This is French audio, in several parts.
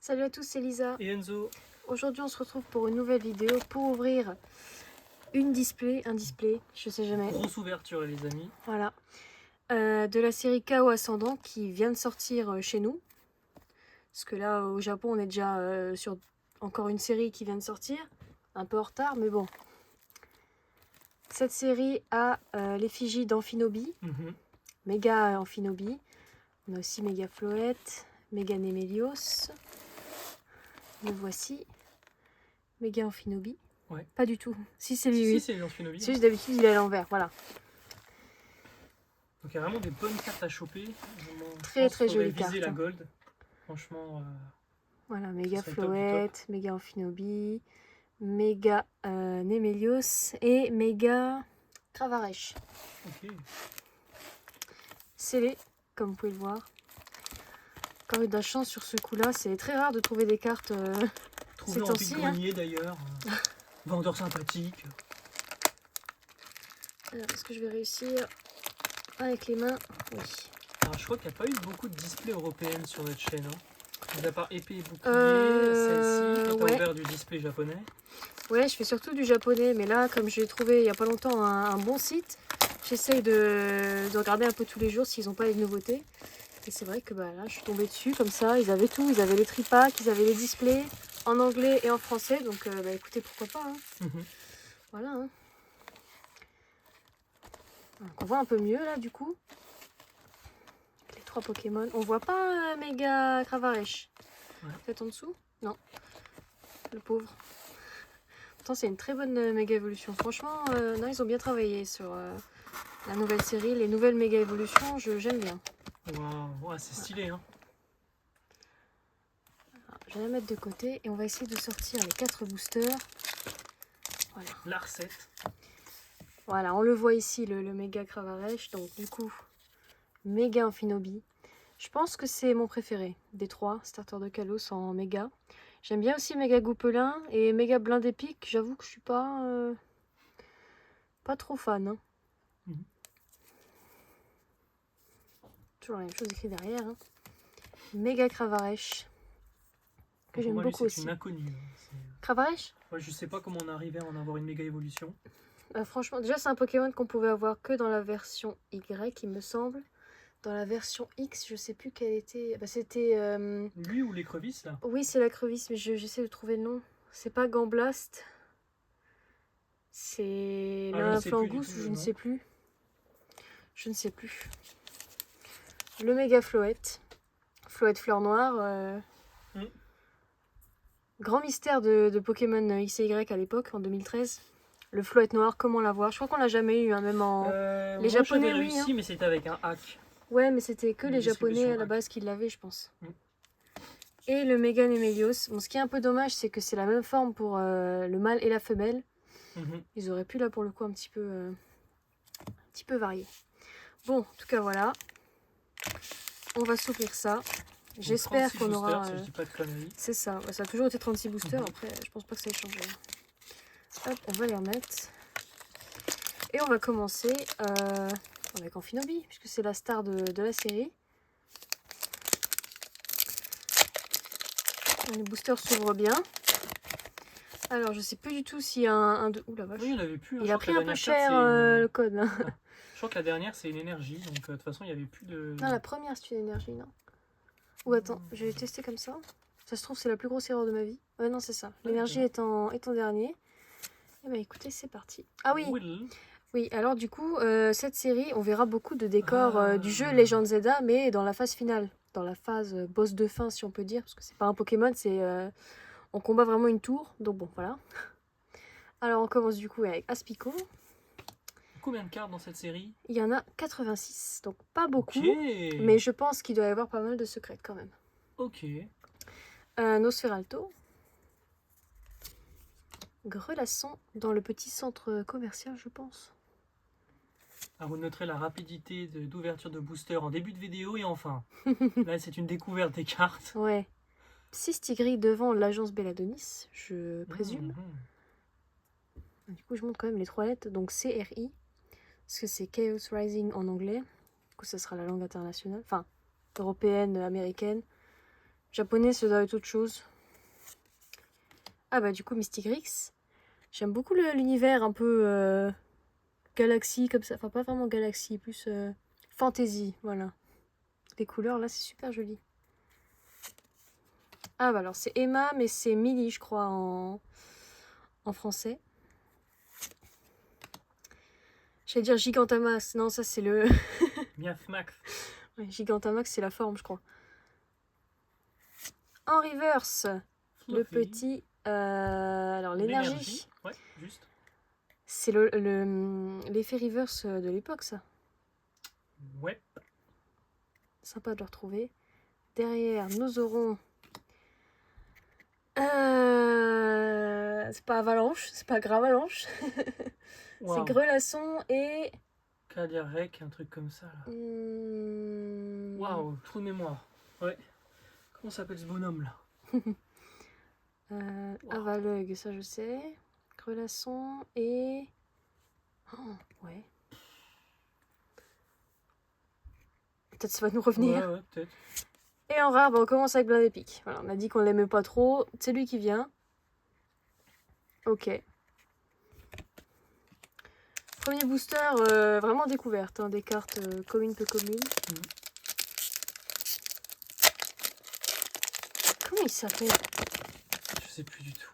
Salut à tous, c'est Lisa. Et Enzo. Aujourd'hui, on se retrouve pour une nouvelle vidéo pour ouvrir un display, je sais jamais. Grosse ouverture, les amis. Voilà. De la série Kao Ascendant qui vient de sortir chez nous. Parce que là, au Japon, on est déjà sur encore une série qui vient de sortir. Un peu en retard, mais bon. Cette série a l'effigie d'Amphinobi, Méga Amphinobi. On a aussi Méga Floette, Méga Némélios. Le voici. Méga Amphinobi. Ouais. Pas du tout. Si, c'est lui, si, oui. c'est l'Amphinobi. C'est juste d'habitude, il est à l'envers, voilà. Donc il y a vraiment des bonnes cartes à choper. Très jolie carte. Viser la gold. Franchement. Voilà, Méga Floette, Méga Amphinobi, Méga Némélios et Méga Cravaresh. Ok. Scellé, comme vous pouvez le voir. Encore eu de la chance sur ce coup-là. C'est très rare de trouver des cartes Trouvé en pique-grenier d'ailleurs. Vendeur sympathique. Alors, est-ce que je vais réussir avec les mains? Oui. Alors je crois qu'il n'y a pas eu beaucoup de displays européennes sur notre chaîne. Mis à part épée et bouclier, celle-ci, quand t'as ouvert du display japonais. Ouais, je fais surtout du japonais, mais là, comme j'ai trouvé il n'y a pas longtemps un bon site, j'essaye de regarder un peu tous les jours s'ils n'ont pas les nouveautés. Et c'est vrai que bah, là, je suis tombée dessus comme ça, ils avaient tout, ils avaient les tripacks, ils avaient les displays en anglais et en français, donc bah, écoutez, pourquoi pas. Hein. Voilà. Hein. Donc, on voit un peu mieux là, du coup. Les trois Pokémon. On voit pas Méga Cravaresh. Ouais. Peut-être en dessous? Non. Le pauvre. Pourtant, c'est une très bonne méga évolution. Franchement, non, ils ont bien travaillé sur la nouvelle série. Les nouvelles méga évolutions, j'aime bien. Waouh, ouais, c'est stylé. Hein. Alors, je vais la mettre de côté et on va essayer de sortir les 4 boosters. Voilà. La recette. Voilà, on le voit ici, le méga Cravaresh. Donc, du coup, méga Amphinobi. Je pense que c'est mon préféré des 3 starters de Kalos en méga. J'aime bien aussi méga Goupelin et méga Blindépique. J'avoue que je suis pas trop fan. Hein. Toujours la même chose écrit derrière. Hein. Méga Cravaresh. Que j'aime beaucoup aussi. C'est une inconnue. Cravaresh? Ouais, je sais pas comment on arrivait à en avoir une méga évolution. Franchement, déjà c'est un Pokémon qu'on pouvait avoir que dans la version Y, il me semble. Dans la version X, je sais plus quelle était. Bah, c'était. Lui ou l'écrevisse là? Oui, c'est la Crevice, mais j'essaie de trouver le nom. C'est pas Gamblast. C'est l'Inflangus, je ne sais plus. Je ne sais plus. Le Méga Floette. Floette fleur noire. Grand mystère de Pokémon X et Y à l'époque, en 2013. Le Floette noir, comment l'avoir? Je crois qu'on l'a jamais eu, hein, même en... les Japonais, oui. Réussi, hein. Mais c'était avec un hack. Ouais, mais c'était que les Japonais à la base qui l'avaient, je pense. Et le Méga Némélios. Bon, ce qui est un peu dommage, c'est que c'est la même forme pour le mâle et la femelle. Ils auraient pu, là, pour le coup, un petit peu varier. Bon, en tout cas, voilà. On va s'ouvrir ça. J'espère qu'on aura... si je dis pas de conneries. C'est ça. Ça a toujours été 36 boosters. Après, je pense pas que ça ait changé. Hop, on va les remettre. Et on va commencer avec Amphinobi, puisque c'est la star de la série. Les boosters s'ouvrent bien. Alors, je sais plus du tout s'il y a un... Ouh la vache. Oui, il n'y en avait plus. Il a pris un peu cher le code. Hein. Je crois que la dernière, c'est une énergie. Donc, de toute façon, il n'y avait plus de... Non, la première, c'est une énergie, non? Ou attends, je vais tester comme ça. Ça se trouve, c'est la plus grosse erreur de ma vie. Ouais, non, c'est ça. L'énergie est en dernier. Eh bien, écoutez, c'est parti. Ah oui. Oui, alors du coup, cette série, on verra beaucoup de décors du jeu Legend Zelda, mais dans la phase finale. Dans la phase boss de fin, si on peut dire. Parce que c'est pas un Pokémon, c'est... on combat vraiment une tour. Donc bon, voilà. Alors, on commence du coup avec Aspico. Combien de cartes dans cette série? Il y en a 86, donc pas beaucoup. Mais je pense qu'il doit y avoir pas mal de secrets quand même. Ok. Nosferalto. Grelasson dans le petit centre commercial, je pense. Alors, vous noterez la rapidité d'ouverture de booster en début de vidéo et enfin. Là, c'est une découverte des cartes. Ouais. Cistigris devant l'agence Belladonis, je présume. Du coup, je montre quand même les 3 lettres. Donc CRI, parce que c'est Chaos Rising en anglais. Du coup, ça sera la langue internationale. Enfin, européenne, américaine. Japonais, ça doit être autre chose. Ah bah du coup, Mystigrix. J'aime beaucoup l'univers un peu galaxie comme ça. Enfin, pas vraiment galaxie, plus fantasy, voilà. Les couleurs, là, c'est super joli. Ah bah alors, c'est Emma, mais c'est Millie, je crois, en français. J'allais dire Gigantamax. Non, ça, c'est le... Miasmax. Ouais, Gigantamax, c'est la forme, je crois. En reverse, le Fluffy. petit... alors, l'énergie. Ouais, juste. C'est l'effet reverse de l'époque, ça. Ouais. Sympa de le retrouver. Derrière, nous aurons... c'est pas Avalanche, c'est pas Gravalanche. Wow. C'est Grelasson et... Calyarec, un truc comme ça. Waouh, trou de mémoire. Ouais. Comment s'appelle ce bonhomme là? Wow. Avalug, ça je sais. Grelasson et... Oh, ouais. Peut-être ça va nous revenir. Ouais, peut-être. Et en rare, bah, on commence avec Blind Epic. Voilà, on a dit qu'on l'aimait pas trop. C'est lui qui vient. Ok. Premier booster, vraiment découverte. Hein, des cartes communes, peu communes. Comment il s'appelle? Je sais plus du tout.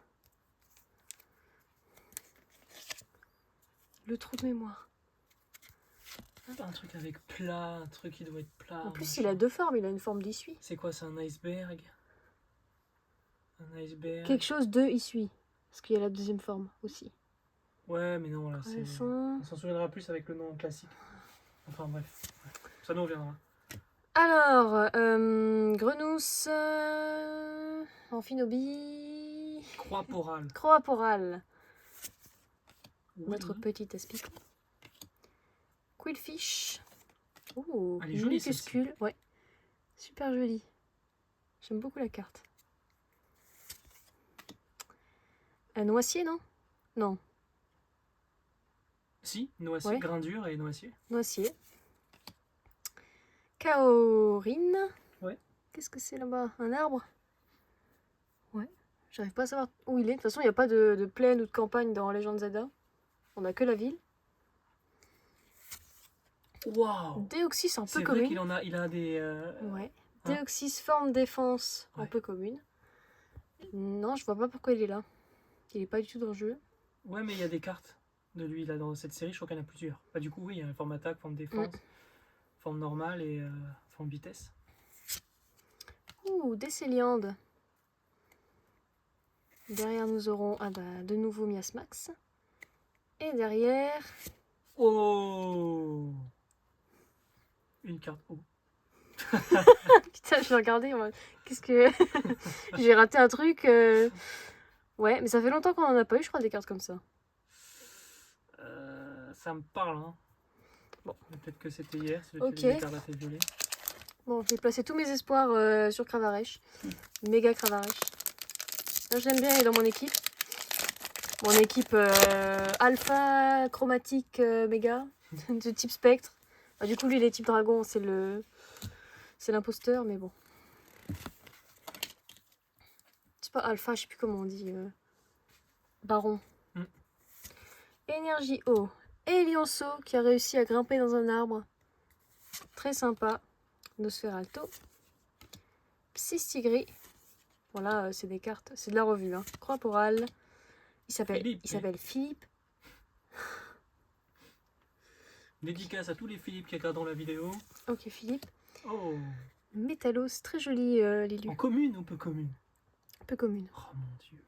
Le trou de mémoire. Un truc avec plat, un truc qui doit être plat. En plus, machin. il a deux formes. Il a une forme d'issue. C'est quoi, c'est un iceberg? Un iceberg. Quelque chose de issue. Parce qu'il y a la deuxième forme aussi. Ouais, mais non, là, c'est... Grelasson. On s'en souviendra plus avec le nom classique. Enfin, bref. Ça nous reviendra. Alors, Grenousse, Amphinobie, Croix-Porale. Croaporal, Oui. notre petite aspic. Quillfish. Oh, Elle est jolie, minuscule. Ouais, super jolie. J'aime beaucoup la carte. Un noisier, non? Non, Si, noisier, Ouais. grindure et noisier. noisier. Kaorin. Ouais. Qu'est-ce que c'est là-bas? Un arbre? Ouais. J'arrive pas à savoir où il est. De toute façon, il n'y a pas de plaine ou de campagne dans Legend Zelda. On a que la ville. Waouh! Déoxys un peu C'est vrai commune. qu'il a des... Ouais. Hein. Déoxys forme défense un Ouais. peu commune. Non, je vois pas pourquoi il est là. Il est pas du tout dans le jeu. Ouais, mais il y a des cartes de lui là dans cette série, je crois qu'il y en a plusieurs. Bah, du coup, oui, il y a forme attaque, forme défense, forme normale et forme vitesse. Ouh, Décéliande. Derrière, nous aurons de nouveau Miasmax. Et derrière... Oh! Une carte O. Putain, je vais regarder. Moi. Qu'est-ce que... J'ai raté un truc. Ouais, mais ça fait longtemps qu'on en a pas eu, je crois, des cartes comme ça. Ça me parle, hein. Bon. Peut-être que c'était hier, c'est Ok. les cartes à tête violée. Bon, je vais placer tous mes espoirs sur Cravarèche. Méga Cravarèche. Là, je l'aime bien, il est dans mon équipe. Mon équipe alpha, chromatique, méga, de type spectre. Bah, du coup, lui, il est type dragon, c'est l'imposteur, mais bon. C'est pas alpha, je sais plus comment on dit. Baron. Énergie eau. Et Lionceau qui a réussi à grimper dans un arbre. Très sympa. Nosferalto. Psystigris. Voilà, c'est des cartes. C'est de la revue. Hein. Croix-Porale. Il s'appelle Philippe. Dédicace à tous les Philippe qui regardent la vidéo. Ok, Philippe. Oh! Métallos, très joli Lilu. En commune ou peu commune? Peu commune. Oh mon dieu.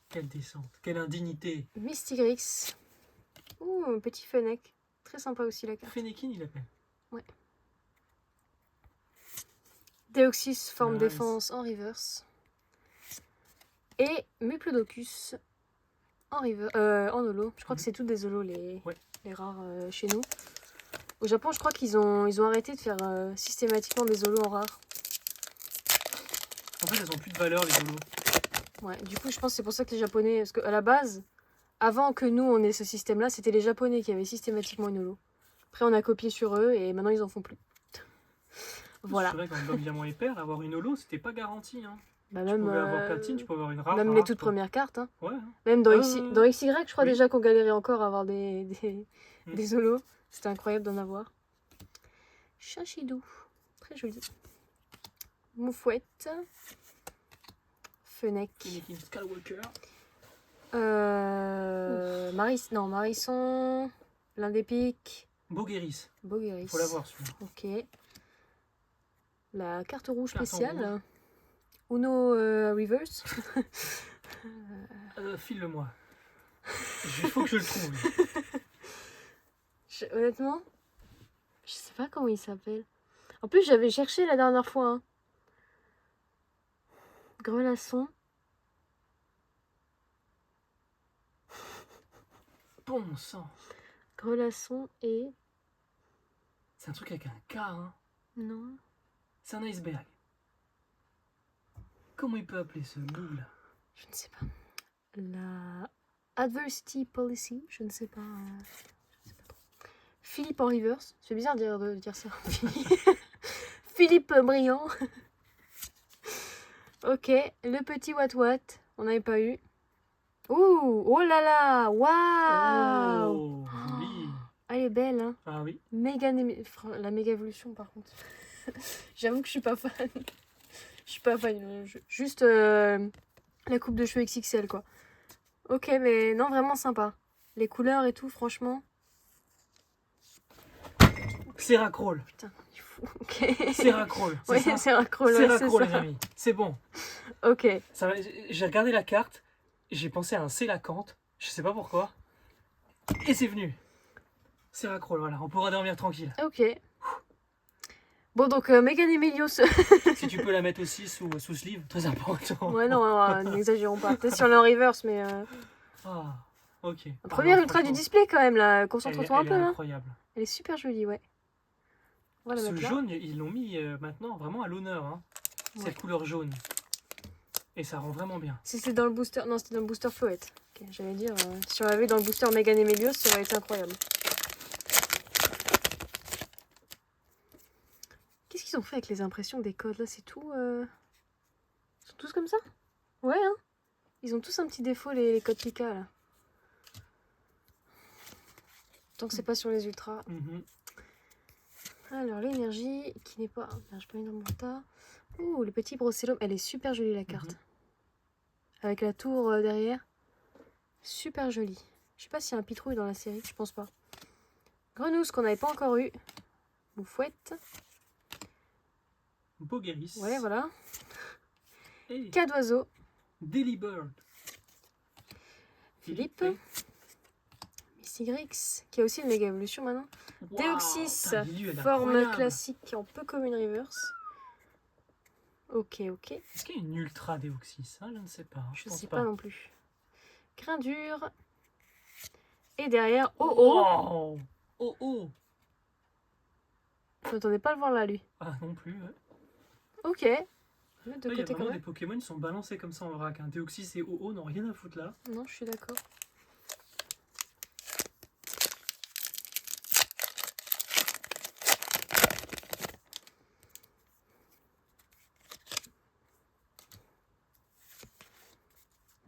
Quelle descente, quelle indignité. Mystigrix. Ouh, un petit Fennec. Très sympa aussi la carte. Fennekin, il appelle. Ouais. Déoxys, forme Nice. défense en reverse. Et Muplodocus en holo. Je crois que c'est toutes des holos les rares chez nous. Au Japon, je crois qu'ils ont arrêté de faire systématiquement des holos en rare. En fait, elles ont plus de valeur, les holos. Ouais, du coup, je pense que c'est pour ça que les Japonais... Parce qu'à la base, avant que nous, on ait ce système-là, c'était les Japonais qui avaient systématiquement une holo. Après, on a copié sur eux et maintenant, ils en font plus. Voilà. C'est vrai que dans le bloc diamant et perle, avoir une holo, c'était pas garanti. Hein. Bah, Tu même pouvais avoir platine, tu pouvais avoir une rare. même rare, les toutes quoi. premières cartes. Hein. Ouais. Hein. Même dans XY, je crois oui. déjà qu'on galérait encore à avoir des Mm. holos. C'était incroyable d'en avoir. Chachidou. Très joli. Moufouette. Fennec. Anakin Skywalker. Marisson. L'un des pics. Bogueris. Bogueris. Faut l'avoir celui-là. Ok. La carte rouge Carte en spéciale. Uno Reverse. File-le-moi. Il faut que je le trouve. Honnêtement, je sais pas comment il s'appelle. En plus, j'avais cherché la dernière fois. Hein. Grelasson. Bon sang. Grelasson et... C'est un truc avec un K, hein. Non. C'est un iceberg. Comment il peut appeler ce bout là? Je ne sais pas. La Adversity Policy, je ne sais pas. Trop. Philippe en reverse. C'est bizarre de dire ça. Philippe Briand. Ok, le petit Wat. On n'avait pas eu. Ouh, oh là là, waouh. Oh, joli. Elle est belle, hein. Ah oui. La méga évolution, par contre. J'avoue que je suis pas fan. Je suis pas fan. Juste la coupe de cheveux XXL, quoi. Ok, mais non, vraiment sympa. Les couleurs et tout, franchement. Seracroll. Putain, il est fou. Ok. Seracroll. Ouais, Seracroll, ouais, c'est Seracroll, les ça. amis. C'est bon. Ok. J'ai regardé la carte. J'ai pensé à un Sélacanthe. Je sais pas pourquoi. Et c'est venu. Seracroll, voilà. On pourra dormir tranquille. Ok. Bon, donc, Megan Emilios. Si tu peux la mettre aussi sous sleeve, très important. Ouais, non, n'exagérons pas. Peut-être sur le reverse, mais... Ah, ok. Première ultra du display, quand même, là. Concentre-toi un peu, Elle est hein. incroyable. Elle est super jolie, ouais. On va la Ce mettre là. jaune, ils l'ont mis maintenant vraiment à l'honneur. Hein. Ouais. Cette couleur jaune. Et ça rend vraiment bien. Si c'était dans le booster... Non, c'était dans le booster Floette. Ok, j'allais dire, si on l'avait dans le booster Megan Emilios, ça aurait été incroyable. Qu'est-ce qu'ils ont fait avec les impressions des codes, là? C'est tout... Ils sont tous comme ça? Ouais, hein. Ils ont tous un petit défaut, les codes Pika, là. Tant que c'est pas sur les ultras. Alors, l'énergie, qui n'est pas... Merde, je peux mis dans mon tas. Ouh, le petit Brocellum. Elle est super jolie, la carte. Avec la tour derrière. Super jolie. Je sais pas s'il y a un pitrouille dans la série. Je pense pas. Grenousse, qu'on n'avait pas encore eu. Moufouette. Bogueris. Ouais, voilà. Et Cas d'oiseau. Delibird. Philippe. Miss Y, qui a aussi une méga évolution maintenant. Wow, Deoxys, putain, Lilu, elle est forme incroyable. classique en peu commune reverse. Ok. Est-ce qu'il y a une ultra Deoxys? Je ne sais pas. Je pense sais pas non plus. Grain dur. Et derrière, oh. Wow. Oh. Je m'attendais pas à le voir là, lui. Ah non plus. Ouais. Ok. Je vais mettre de Là, il y a côté quand vraiment même. des Pokémon qui sont balancés comme ça en vrac. Hein. Deoxys et OO n'ont rien à foutre là. Non, je suis d'accord.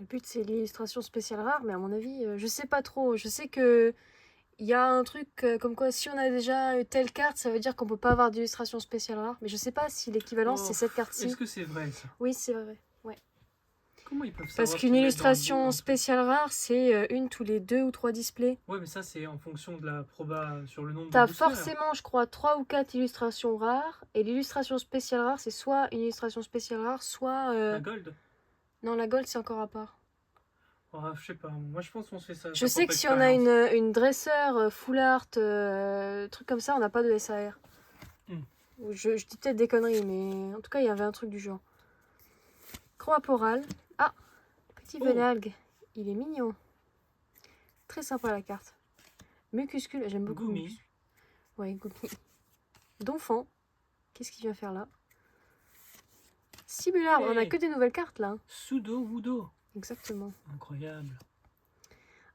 Le but c'est l'illustration spéciale rare, mais à mon avis, je sais pas trop. Je sais que il y a un truc comme quoi si on a déjà telle carte, ça veut dire qu'on peut pas avoir d'illustration spéciale rare. Mais je sais pas si l'équivalence c'est cette carte-ci. Est-ce que c'est vrai ça? Oui, c'est vrai. Ouais. Comment ils peuvent savoir? Parce qu'une illustration spéciale rare, c'est une tous les 2 ou 3 displays. Ouais, mais ça c'est en fonction de la proba sur le nombre T'as de boosters. forcément, je crois, 3 ou 4 illustrations rares. Et l'illustration spéciale rare, c'est soit une illustration spéciale rare, soit... La gold? Non, la gold, c'est encore à part. Oh, je sais pas, moi je pense qu'on se fait ça. Je sais que si on a une dresseur, full art, truc comme ça, on n'a pas de SAR. Je dis peut-être des conneries, mais en tout cas, il y avait un truc du genre. Croaporal. Ah, petit Venalgue. Il est mignon. Très sympa la carte. Mucuscule, j'aime beaucoup. Gumi. Ouais, Gumi. Donphan. Qu'est-ce qu'il vient faire là? Simulard, on a que des nouvelles cartes là. Sudo Wudo. Exactement. Incroyable.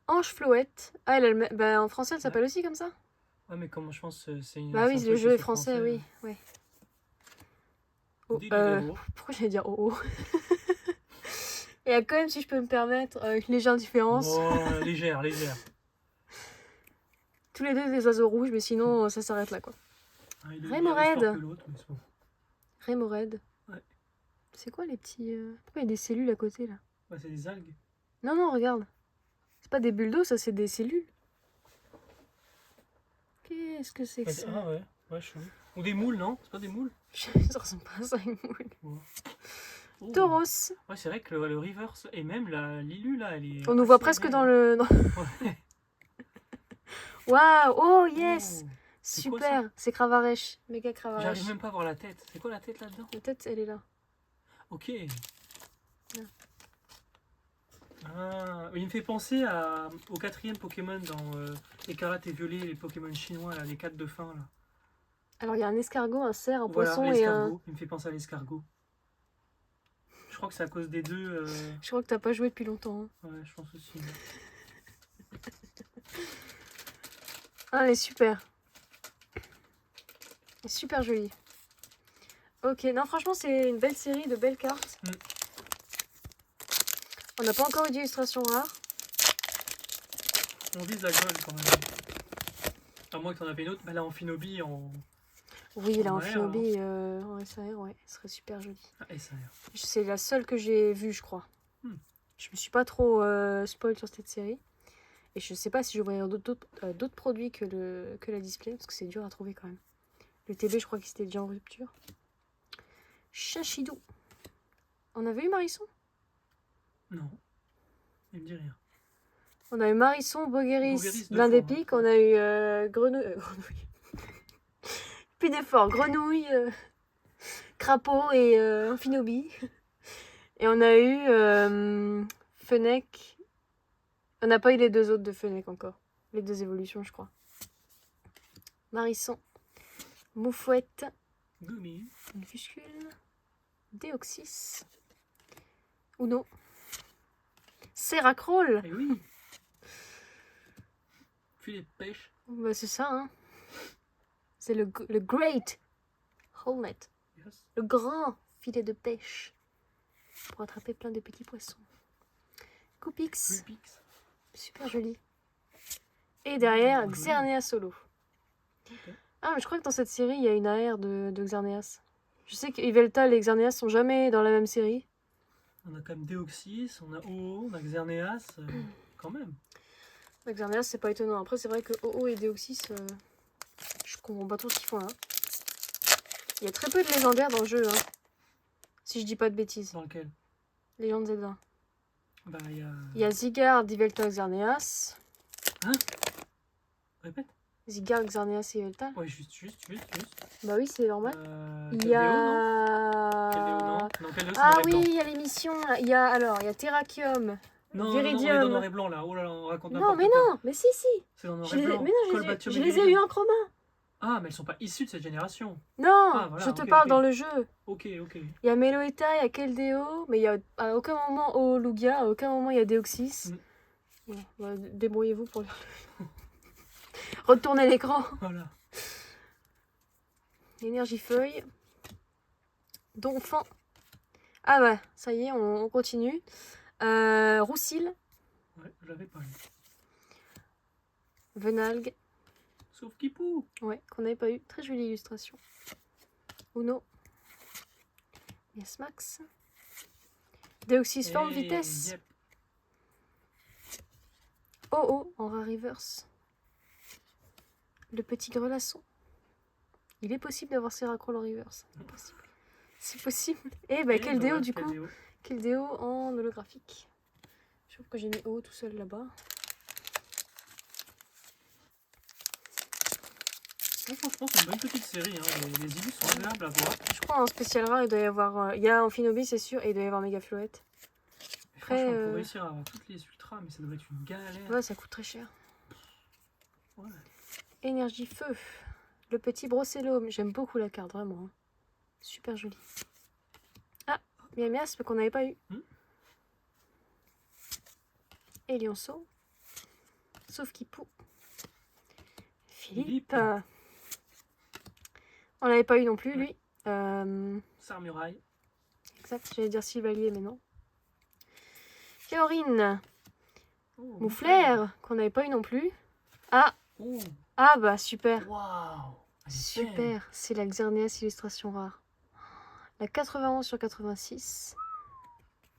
Ange Floette. Ah, bah, en français, elle s'appelle aussi comme ça? Ouais, mais comment je pense c'est une. Bah oui, le jeu est français, oui. Ouais. Oh, Deliveroo. pourquoi j'allais dire oh oh. Il y a quand même, si je peux me permettre, une légère différence. Oh, légère, légère. Tous les deux des oiseaux rouges, mais sinon, ça s'arrête là, quoi. Ah, il est Rémorède. plus fort que l'autre, mais c'est bon. Rémorède. Ouais. C'est quoi les petits... Pourquoi il y a des cellules à côté, là? Bah, c'est des algues. Non, non, regarde. C'est pas des bulles d'eau, ça, c'est des cellules. Qu'est-ce que c'est que ça? Ah ouais, ouais, chaud. Ou des moules, non? C'est pas des moules? Ça ressemble pas à ça, une moule. Ouais. Oh. Tauros. Ouais, c'est vrai que le reverse, et même l'Ilu, là, elle est. On nous voit assez presque raide. dans le... Ouais. Waouh! Oh, yes! Oh. C'est quoi, Super! C'est Cravarèche. Méga Cravarèche. J'arrive même pas à voir la tête. C'est quoi la tête là-dedans? La tête, elle est là. Ok. Ah, il me fait penser au quatrième Pokémon dans Écarlate et Violet, les Pokémon chinois, là, les 4 de fin. Là. Alors, il y a un escargot, un cerf, un Voilà, poisson et un... l'escargot. Il me fait penser à l'escargot. Je crois que c'est à cause des deux. Je crois que t'as pas joué depuis longtemps. Hein. Ouais, je pense aussi. Ah, elle est super. Elle est super jolie. Ok, non, franchement, c'est une belle série de belles cartes. Mm. On n'a pas encore eu d'illustration rare. On vise la gold quand même. À moins que t'en avais une autre. Bah là, en Finobi, en. Oui, là, en AR, Finobi, en SAR, ouais, ce serait super joli. Ah, SAR. C'est la seule que j'ai vue, je crois. Hmm. Je me suis pas trop spoil sur cette série. Et je sais pas si j'ouvrirai d'autres produits que la display, parce que c'est dur à trouver quand même. Le TB, je crois que c'était déjà en rupture. Chachidou. On avait eu Marisson? Non. Il me dit rien. On a eu Marisson, Bogueris, Bogueris, deux Blindé fois, hein. Pique. On a eu Grenouille. Plus d'efforts. Grenouille, Crapaud et Amphinobi. Et on a eu Fennec. On n'a pas eu les deux autres de Fennec encore. Les deux évolutions, je crois. Marisson. Moufouette. Gumi. Une fuscule. Déoxys. Uno. Serracrol. Eh oui. Filet de pêche. Bah, c'est ça, hein. C'est le Great Hornet. Yes. Le grand filet de pêche. Pour attraper plein de petits poissons. Coupix. Pulpix. Super joli. Et derrière, Joli. Xerneas solo. Ok. Ah, mais je crois que dans cette série, il y a une AR de Xerneas. Je sais que Yveltal et Xerneas sont jamais dans la même série. On a quand même Deoxys, on a Oo, on a Xerneas, quand même. Xerneas, c'est pas étonnant. Après, c'est vrai que OO et Deoxys, je comprends pas trop ce qu'ils font là. Il y a très peu de légendaires dans le jeu, hein. Si je dis pas de bêtises. Dans lequel? Légende Zelda. Bah, il y a. Il y a Zygarde, Yveltal, Xerneas. Répète. Zygarde, Xerneas et Yveltal. Ouais, juste. Bah oui, c'est normal. Il Keldeo, y non? Keldeo, a... non? Non, Keldeo, c'est Ah noir et oui, blanc. il y a l'émission. Il y a Terrakium. Non, Viridium. on est dans noir et blanc là. Oh là là, on raconte Non, n'importe mais quoi. non, mais si. C'est dans noir Je et les, blanc. mais non, Colbatium je et les ai eu Viridium. en chroma. Ah, mais elles sont pas issues de cette génération. Non, Ah, voilà, je te ok, parle ok. dans le jeu. Ok. Il y a Meloetta, il y a Keldeo, mais il y a à aucun moment Lugia, à aucun moment il y a Deoxys. Mm. Bon, bah, débrouillez-vous pour retourner l'écran. Voilà. Énergie feuille. Donphan. Ah bah, ça y est, on continue. Roussil, Ouais, j'avais pas eu. Venalgue. Sauf Kipou. Ouais, qu'on n'avait pas eu. Très jolie illustration. Uno. Yes Max. Deoxys forme vitesse. Yep. Oh en rare reverse. Le petit grelasson. Il est possible d'avoir Serracrol en reverse. Impossible. C'est possible. Et bah Keldeo du coup. Keldeo. Keldeo en holographique. Je trouve que j'ai mis O tout seul là-bas. Franchement, c'est une bonne petite série. Hein. Les illus sont agréables à voir. Je crois en spécial rare, il doit y avoir. Il y a Amphinobi, c'est sûr, et il doit y avoir Méga Floette. Après, Franchement, pour réussir à avoir toutes les ultras, mais ça doit être une galère. Ouais, ça coûte très cher. Ouais. Énergie feu. Le petit Brocellum. J'aime beaucoup la carte, vraiment. Hein. Super jolie. Ah, Miamiasme qu'on n'avait pas eu. Et Lionceau. Sauf Kipou. Philippe. On l'avait pas eu non plus, lui. Sarmuraille. Exact, j'allais dire Sylvalier, mais non. Fiorine. Oh, Moufleur, qu'on n'avait pas eu non plus. Ah, Oh, ah bah super. waouh. Elle est belle. Super, c'est la Xerneas illustration rare. La 91 sur 86.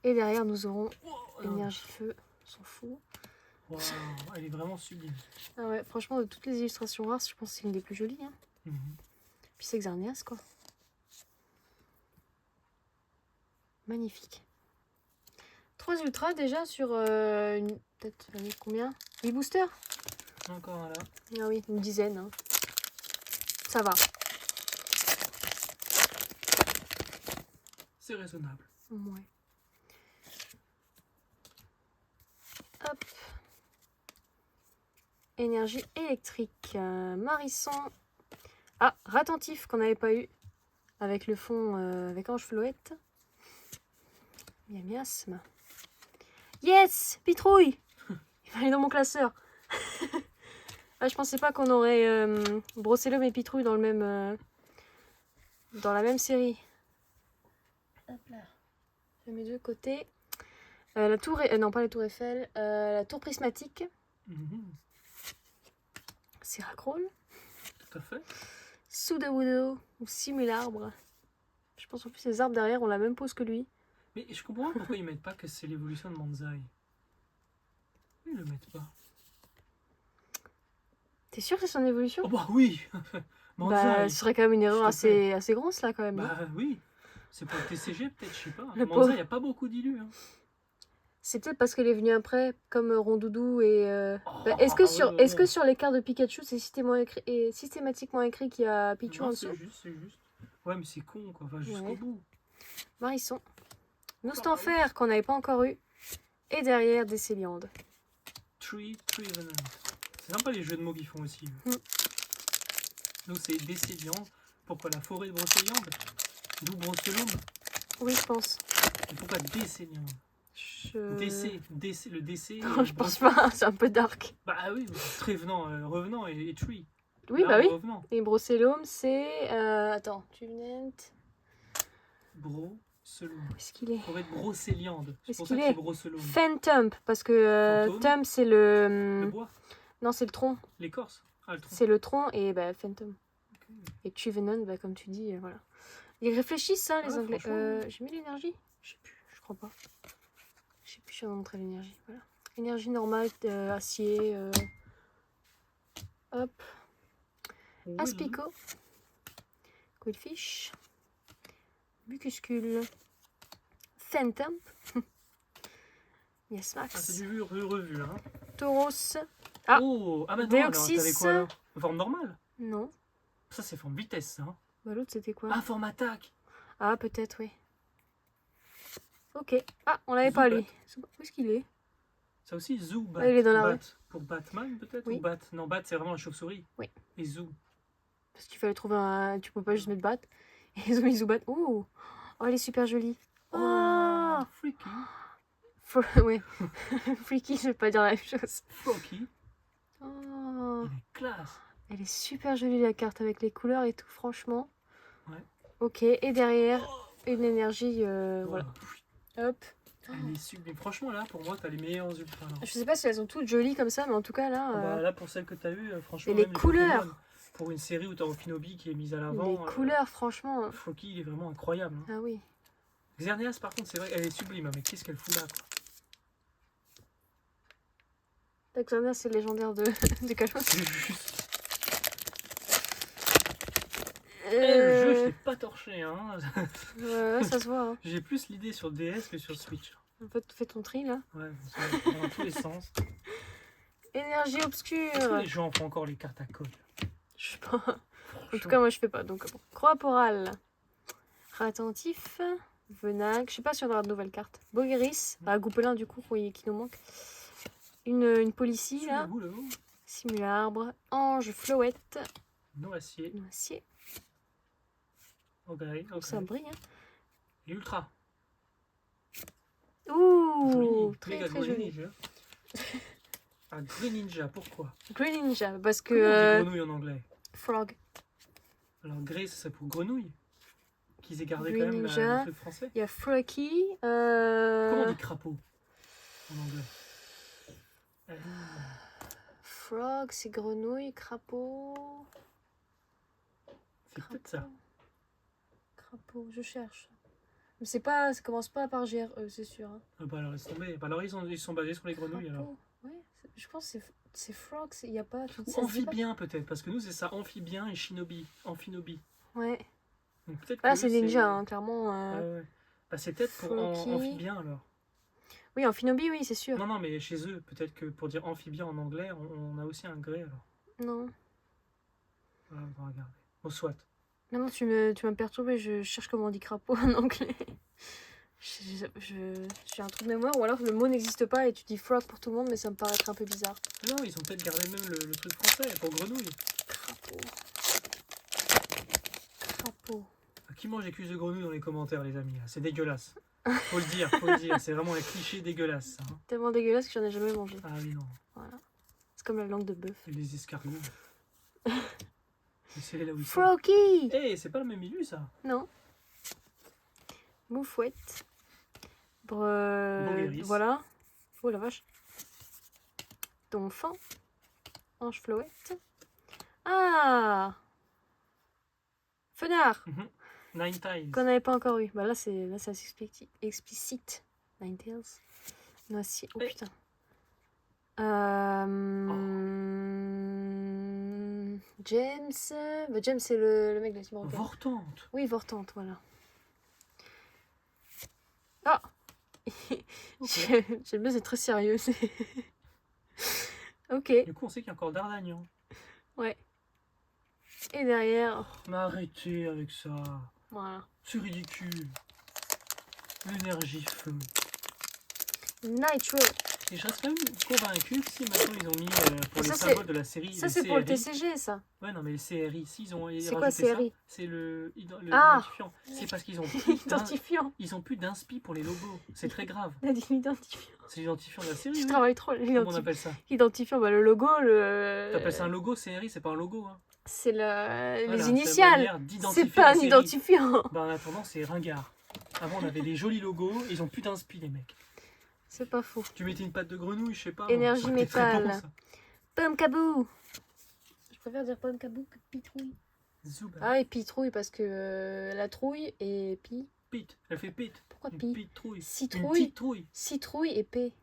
Et derrière, nous aurons Oh, énergie feu. On s'en fout. waouh, elle est vraiment sublime. Ah ouais, franchement, de toutes les illustrations rares, je pense que c'est une des plus jolies. Hein. Mhm. Puis c'est Xerneas, quoi. Magnifique. 3 ultras déjà sur une... peut-être combien 8 boosters. Encore un là. Ah oui, une dizaine. Hein. Ça va. C'est raisonnable. Ouais. Hop. Énergie électrique. Marisson. Ah, Ratentif qu'on n'avait pas eu. Avec le fond avec Ange Floette. Miasme. Yes, Pitrouille. Il va aller dans mon classeur. Ah, je pensais pas qu'on aurait Brocellum et Pitrouille dans le même dans la même série. Hop là. Je mets de côté. La tour non pas la tour Eiffel, la tour prismatique. Mhm. Syracrole. Tout à fait. Sudowoodo ou Simularbre. Je pense en plus les arbres derrière ont la même pose que lui. Mais je comprends pas pourquoi ils mettent pas que c'est l'évolution de Manzai. Ils le mettent pas. T'es sûr que c'est son évolution? Oh bah oui. Manzai. Bah, ce serait quand même une erreur S'il te plaît. assez grosse là quand même. Non Bah oui. C'est pour le TCG peut-être, je sais pas. Le Manzai, pauvre. il n'y a pas beaucoup d'illus. Hein. C'est peut-être parce qu'elle est venue après, comme Rondoudou et. Oh, Bah, est-ce que non. sur les cartes de Pikachu, c'est systématiquement écrit qu'il y a Pichu en Non, dessous? c'est juste. Ouais, mais c'est con quoi. Enfin, jusqu'au Ouais. bout. Marisson. Noustanfer qu'on n'avait pas encore eu. Et derrière des Céliandes. Tree Venant. C'est sympa les jeux de mots qu'ils font aussi. Mm. Donc c'est Décéliande. Pourquoi la forêt de Brocéliande? D'où Brocélum? Oui, je pense. Et pourquoi Décéliande? Le décès. Non, je pense pas, c'est un peu dark. Bah oui, revenant et Tree. Oui, Là, bah oui. Revenant. Et Brocellum, c'est. Attends, Tuvenant. Brocélum. Où est-ce qu'il est? Forêt de Brocéliande. C'est Est-ce pour ça qu'il que c'est est Brocélum. Phantom, parce que Fantôme. Thumb, c'est Le bois, Non, c'est le tronc. l'écorce. Ah, le tronc. C'est le tronc et bah, Phantom. Ok. Et Tuvenant, bah, comme tu dis, voilà. Ils réfléchissent, hein, les Ah, Anglais. franchement. J'ai mis l'énergie? Je sais plus, je crois pas. Je sais plus, je vais montrer l'énergie. Voilà. Énergie normale, acier. Hop. Oui. Aspico. Goldfish. Bucuscule. Phantom. Yes, Ah, c'est Max. du revu, hein. Tauros. Ah. Oh, ah bah non, Deoxys. alors, t'avais quoi alors? Forme normale? Non. Ça, c'est forme vitesse, ça. Hein. Bah, l'autre, c'était quoi? Ah, forme attaque. Ah, peut-être, oui. Ok. Ah, on l'avait pas, Zubat. lui. Où est-ce qu'il est? Ça aussi, Zoo, Bat. Ah, il est dans la Bat. rue. Pour Batman, peut-être? Oui. Ou Bat? Non, Bat, c'est vraiment la chauve-souris. Oui. Et Zoo. Parce qu'il fallait trouver un... Tu peux pas juste mettre bat. Et ils ont mis Zubat. Oh, elle est super jolie. Oh, Ah, freaky. ouais. Freaky, je vais pas dire la même chose. Flocky. Oh, Il est classe. elle est super jolie la carte avec les couleurs et tout, franchement. Ouais. Ok, et derrière, une énergie, voilà. Hop. Elle est sublime. Franchement, là, pour moi, t'as les meilleurs ultras. Là. Je sais pas si elles sont toutes jolies comme ça, mais en tout cas là... Bah, là, pour celle que t'as eue, franchement, Et les même couleurs. Pokémon, pour une série où t'as Opinobi qui est mise à l'avant. les couleurs, franchement... Flocky, il est vraiment incroyable. Hein. Ah oui. Xerneas, par contre, c'est vrai, elle est sublime, mais qu'est-ce qu'elle fout là, quoi. Taxana, c'est légendaire de Kalos. Juste. Le jeu, je l'ai pas torché, hein. Ouais, ça se voit. Hein. J'ai plus l'idée sur DS que sur Switch. Un peu fais ton tri là. Ouais, c'est dans tous les sens. Énergie Est-ce obscure. que les gens font encore les cartes à code? Je sais pas. En tout cas, moi je fais pas. Donc bon. Croix porale. Attentif. Venac. Je sais pas si on aura de nouvelles cartes. Bogeris. Bah, Goupelin du coup, oui, qui nous manque. Une policie là. Simularbre. Ange Floette. Noacier. Noacier. Ok. Ça brille. Hein. Et Ultra. Ouh, Joli. très Méga très Green joli. Ninja. Ah, Green Ninja, pourquoi? Green Ninja, parce Comment on dit que... grenouille en anglais? Frog. Alors Grey, ça serait pour grenouille. qu'ils aient gardé Green quand même Ninja. le truc français. Il y a Froakie. Comment on dit crapaud en anglais? Frog, c'est grenouille, crapaud. C'est peut-être ça. Crapaud, je cherche. Mais c'est pas, ça commence pas par GRE, c'est sûr. Hein. Ah bah alors, ils sont basés sur les grenouilles alors. Crapaud, ouais, je pense que c'est frog, il n'y a pas... Ou amphibien peut-être, parce que nous c'est ça, amphibien et shinobi. Amphinobi. Ouais. Donc peut-être Là, que c'est ninja, hein, clairement. Ouais. Bah, c'est peut-être pour amphibien alors. Oui, amphinobi, oui, c'est sûr. Non, non, mais chez eux, peut-être que pour dire amphibien en anglais, on a aussi un gré alors. Non. Voilà, on va regarder. Bon, soit. Non, tu m'as perturbé, je cherche comment on dit crapaud en anglais. J'ai un trou de mémoire, ou alors le mot n'existe pas et tu dis frog pour tout le monde, mais ça me paraît être un peu bizarre. Non, ils ont peut-être gardé même le truc français pour grenouille. Crapaud. Crapaud. Qui mange des cuisses de grenouille dans les commentaires, les amis? C'est dégueulasse. Faut le dire, c'est vraiment un cliché dégueulasse. Hein. Tellement dégueulasse que j'en ai jamais mangé. Ah oui, non. Voilà. C'est comme la langue de bœuf. Et les escargots. C'est là où ils sont. Froakie! Eh, c'est pas le même milieu, ça. Non. Moufouette. Bogueris. Voilà. Oh la vache. Donphan. Ange Floette. Ah! Fenard! Nine Tails. Qu'on n'avait pas encore eu. Bah là, c'est explicite. Nine Tails. Noisy. Oh putain. James. Bah, James, c'est le mec de la team européenne. Vortante. Oui, Vortante, voilà. Ah! Okay. J'aime bien, c'est très sérieux. Ok. Du coup, on sait qu'il y a encore D'Artagnan. Ouais. Et derrière. Mais arrêtez avec ça. Voilà. C'est ridicule. L'énergie feu. Nitro. Et je reste quand même convaincu que si maintenant ils ont mis pour Ça, les symboles de la série. Ça, les c'est pour le CRI. TCG, ça. Ouais, non, mais les CRI, s'ils ont C'est quoi, rajouté ça, CRI? c'est le Ah. identifiant. C'est parce qu'ils ont Identifiant. ils ont plus d'inspi pour les logos. C'est très grave. L'identifiant. C'est l'identifiant de la série. Je Oui. travaille trop. Comment on appelle ça? L'identifiant, bah, le logo, T'appelles ça un logo CRI, c'est pas un logo. Hein. C'est Voilà, les c'est initiales. la manière C'est d'identifier pas la un série. identifiant. Bah, en attendant, c'est ringard. Avant, on avait des jolis logos, ils ont plus d'inspi, les mecs. C'est pas faux. Tu mettais une patte de grenouille, je sais pas. Énergie ça aurait été très métal. bon, ça. Pomme cabou. Je préfère dire pomme cabou que pitrouille. Zuba. Ah, et pitrouille parce que la trouille et pi. Pite, elle fait pite. Pourquoi Une pi? pite trouille. Une Citrouille. petite trouille. Citrouille et p.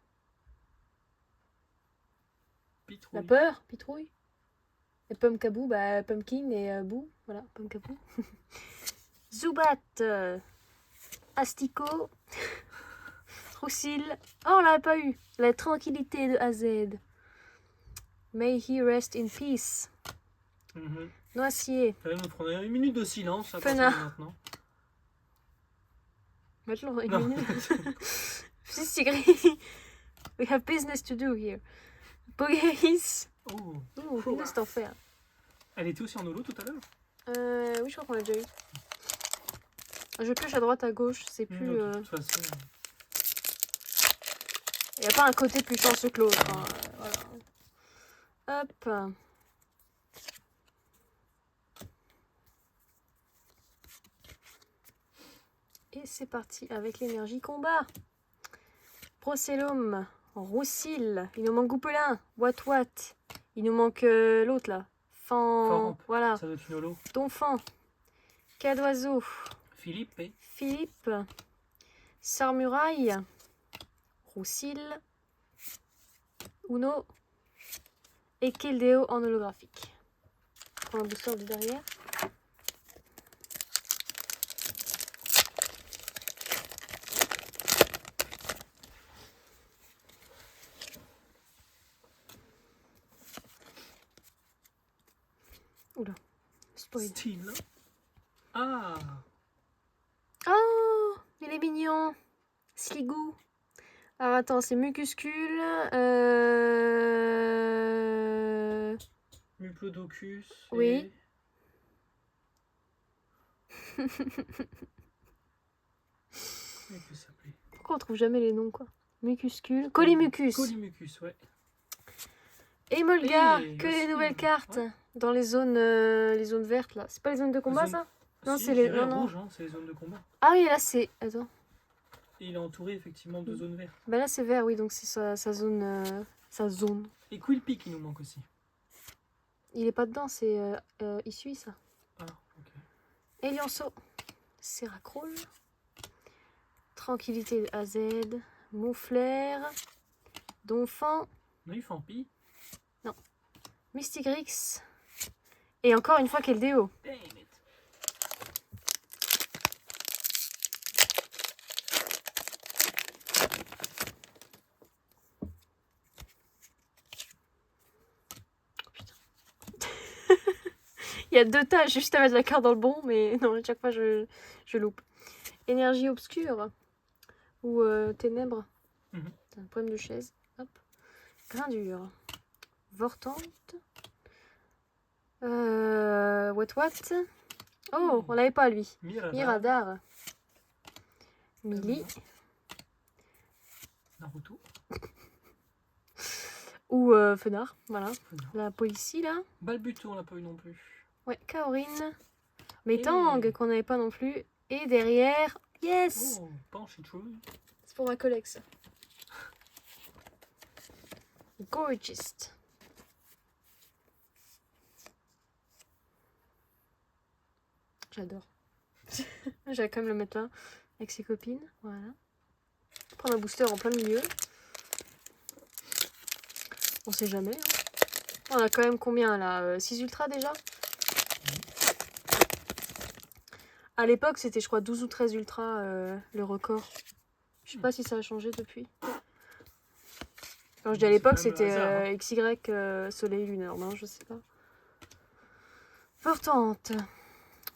Pite La trouille. peur, pitrouille. Et pomme cabou, bah pumpkin et bou. Voilà, pomme cabou. Zubat. Asticot. Roussil. Oh, on l'avait pas eu. La tranquillité de AZ. May he rest in peace. Noisier. Allez, nous prenons une minute de silence à Fenard. partir de maintenant. Maintenant, une Non. minute. C'est écrit. We have business to do here. Bogeris. Oh. Ouh, qu'est-ce que t'en fais? Hein. Elle était aussi en holo tout à l'heure. Oui, je crois qu'on l'a déjà eu. Je pioche à droite, à gauche, c'est plus... De toute façon. Il n'y a pas un côté plus chanceux que l'autre. Hein. Voilà. Hop. Et c'est parti avec l'énergie combat. Procellum, Roussil, il nous manque Goupelin, What. Il nous manque l'autre là. Fan, voilà. Ça doit être une holo. Donphan, Cas d'oiseau, Philippe et Philippe, Sarmuraille, Roussil, Uno et Keldeo en holographique. Je prends un booster de derrière. Oula, spoil. Style. Ah. Oh, il est mignon. Sligou. Alors attends, c'est Mucuscule. Muplodocus. Oui. Comment il peut s'appeler? Pourquoi on trouve jamais les noms, quoi? Mucuscule. Collimucus. Collimucus, ouais. Emolga, Et que aussi, les nouvelles cartes ouais. dans les zones vertes là. C'est pas les zones de combat Zone- ça? Non, Si, c'est je les... dirais Non, non. rouge, hein, c'est les zones de combat. Ah oui, là, c'est... Attends. Et il est entouré effectivement de zones vertes. Bah là, c'est vert, oui, donc c'est sa zone... sa zone. Et Quilpie qui nous manque aussi. Il est pas dedans, c'est... il suit, ça. Ah, ok. Elianceau. Seracrol. Tranquillité AZ. Mouflair. Donphan. Non, il fait en pis. Mystigrix. Et encore une fois, quel déo. Damn it. Il y a 2 tâches juste à mettre la carte dans le bon, mais non, à chaque fois je loupe. Énergie obscure ou ténèbres. Mhm. C'est un problème de chaise. Hop. Grain dur. Vortante. What. Oh, on l'avait pas lui. Miradar. Mili. Naruto. Ou Fenard. Voilà. Fenard. La Policie là. Balbuto, on l'a pas eu non plus. Ouais, Kaorin. Mais Et- Tang qu'on n'avait pas non plus. Et derrière, yes. Oh, Panchitrouille. C'est pour ma collègue ça. Gorgeous. J'adore. J'allais quand même le mettre là avec ses copines. Voilà. Prendre un booster en plein milieu. On sait jamais. Hein. On a quand même combien là 6 ultras déjà. À l'époque, c'était je crois 12 ou 13 ultras le record. Je sais pas si ça a changé depuis. Quand je dis à l'époque, C'est quand c'était même le XY Soleil Lunaire. Non, je sais pas. Portante.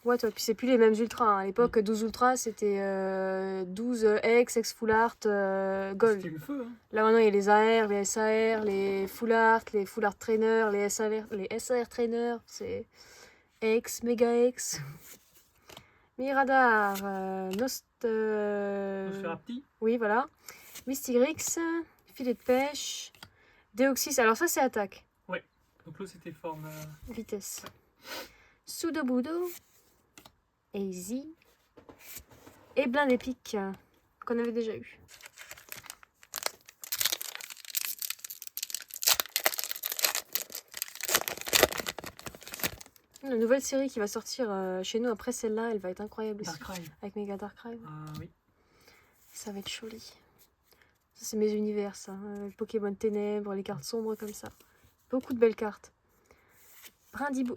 Ouais, toi, puis c'est plus les mêmes ultras. Hein. À l'époque, 12 ultras, c'était 12 X Full Art, Gold. C'était le feu, hein. Là maintenant, il y a les AR, les SAR, les Full Art Trainer, les SAR Trainer, c'est X, Mega X. Miradar, Nosferapti. oui, voilà. Mystigrix, filet de pêche, Déoxys. Alors ça, c'est attaque. Donc l'eau c'était forme. Vitesse. Sudowoodo, Easy et Blind Epic qu'on avait déjà eu. La nouvelle série qui va sortir chez nous après celle-là, elle va être incroyable aussi. Darkrai. Avec Mega Darkrai. Ah oui. Ça va être joli. Ça, c'est mes univers, ça. Pokémon Ténèbres, les cartes sombres comme ça. Beaucoup de belles cartes. Brindibou...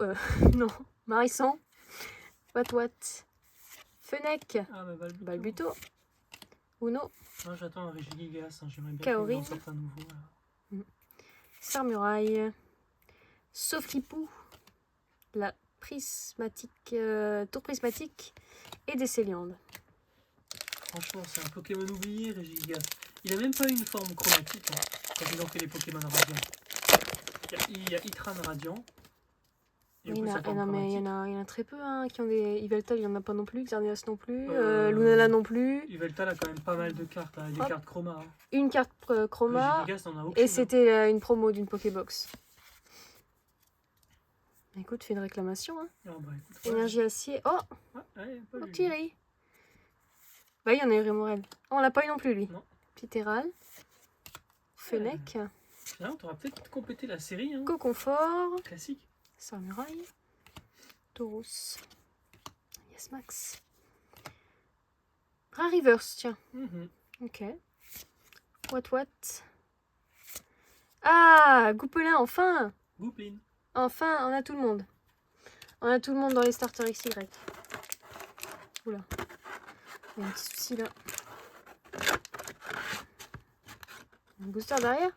non. Marissan. Wat. Fennec. Ah bah Balbuto. Balbuto. Uno. Moi j'attends un Régigigas, hein. J'aimerais bien Kaorin. qu'on en sorte un nouveau. Là. Sarmuraille. Soflipou. La prismatique. Tour prismatique. Et des Céliandes. Franchement, c'est un Pokémon oublié, Régigigas. Il a même pas une forme chromatique hein, quand ils ont fait les Pokémon radiants. Il y a Itran radiant. Et Oui, après, sa forme mais il y chromatique. en a très peu hein, qui ont des... Yveltal, il n'y en a pas non plus. Xerneas non plus. Lunala non plus. Yveltal a quand même pas mal de cartes, hein, des Hop. cartes chroma. Hein. Une carte chroma. Régigigas n'en a aucune. Et c'était une promo d'une Pokébox. Écoute, fais une réclamation. Hein. Ah, bah, écoute, voilà. Énergie acier. Oh, Ah, ouais, pas lui. Thierry. Bah, il y en a eu Rémorel. Oh, on l'a pas eu non plus, lui. Non. Piteral. Fennec. Là, on t'aura peut-être complété la série. Hein. Coconfort. Classique. Samurai. Taurus. Yes, Max. Rariverse, tiens. Mhm. Ok. What. Ah, Goupelin, enfin. Goupline. Enfin, on a tout le monde. On a tout le monde dans les starters XY. Oula. Il y a un petit souci là. Un booster derrière.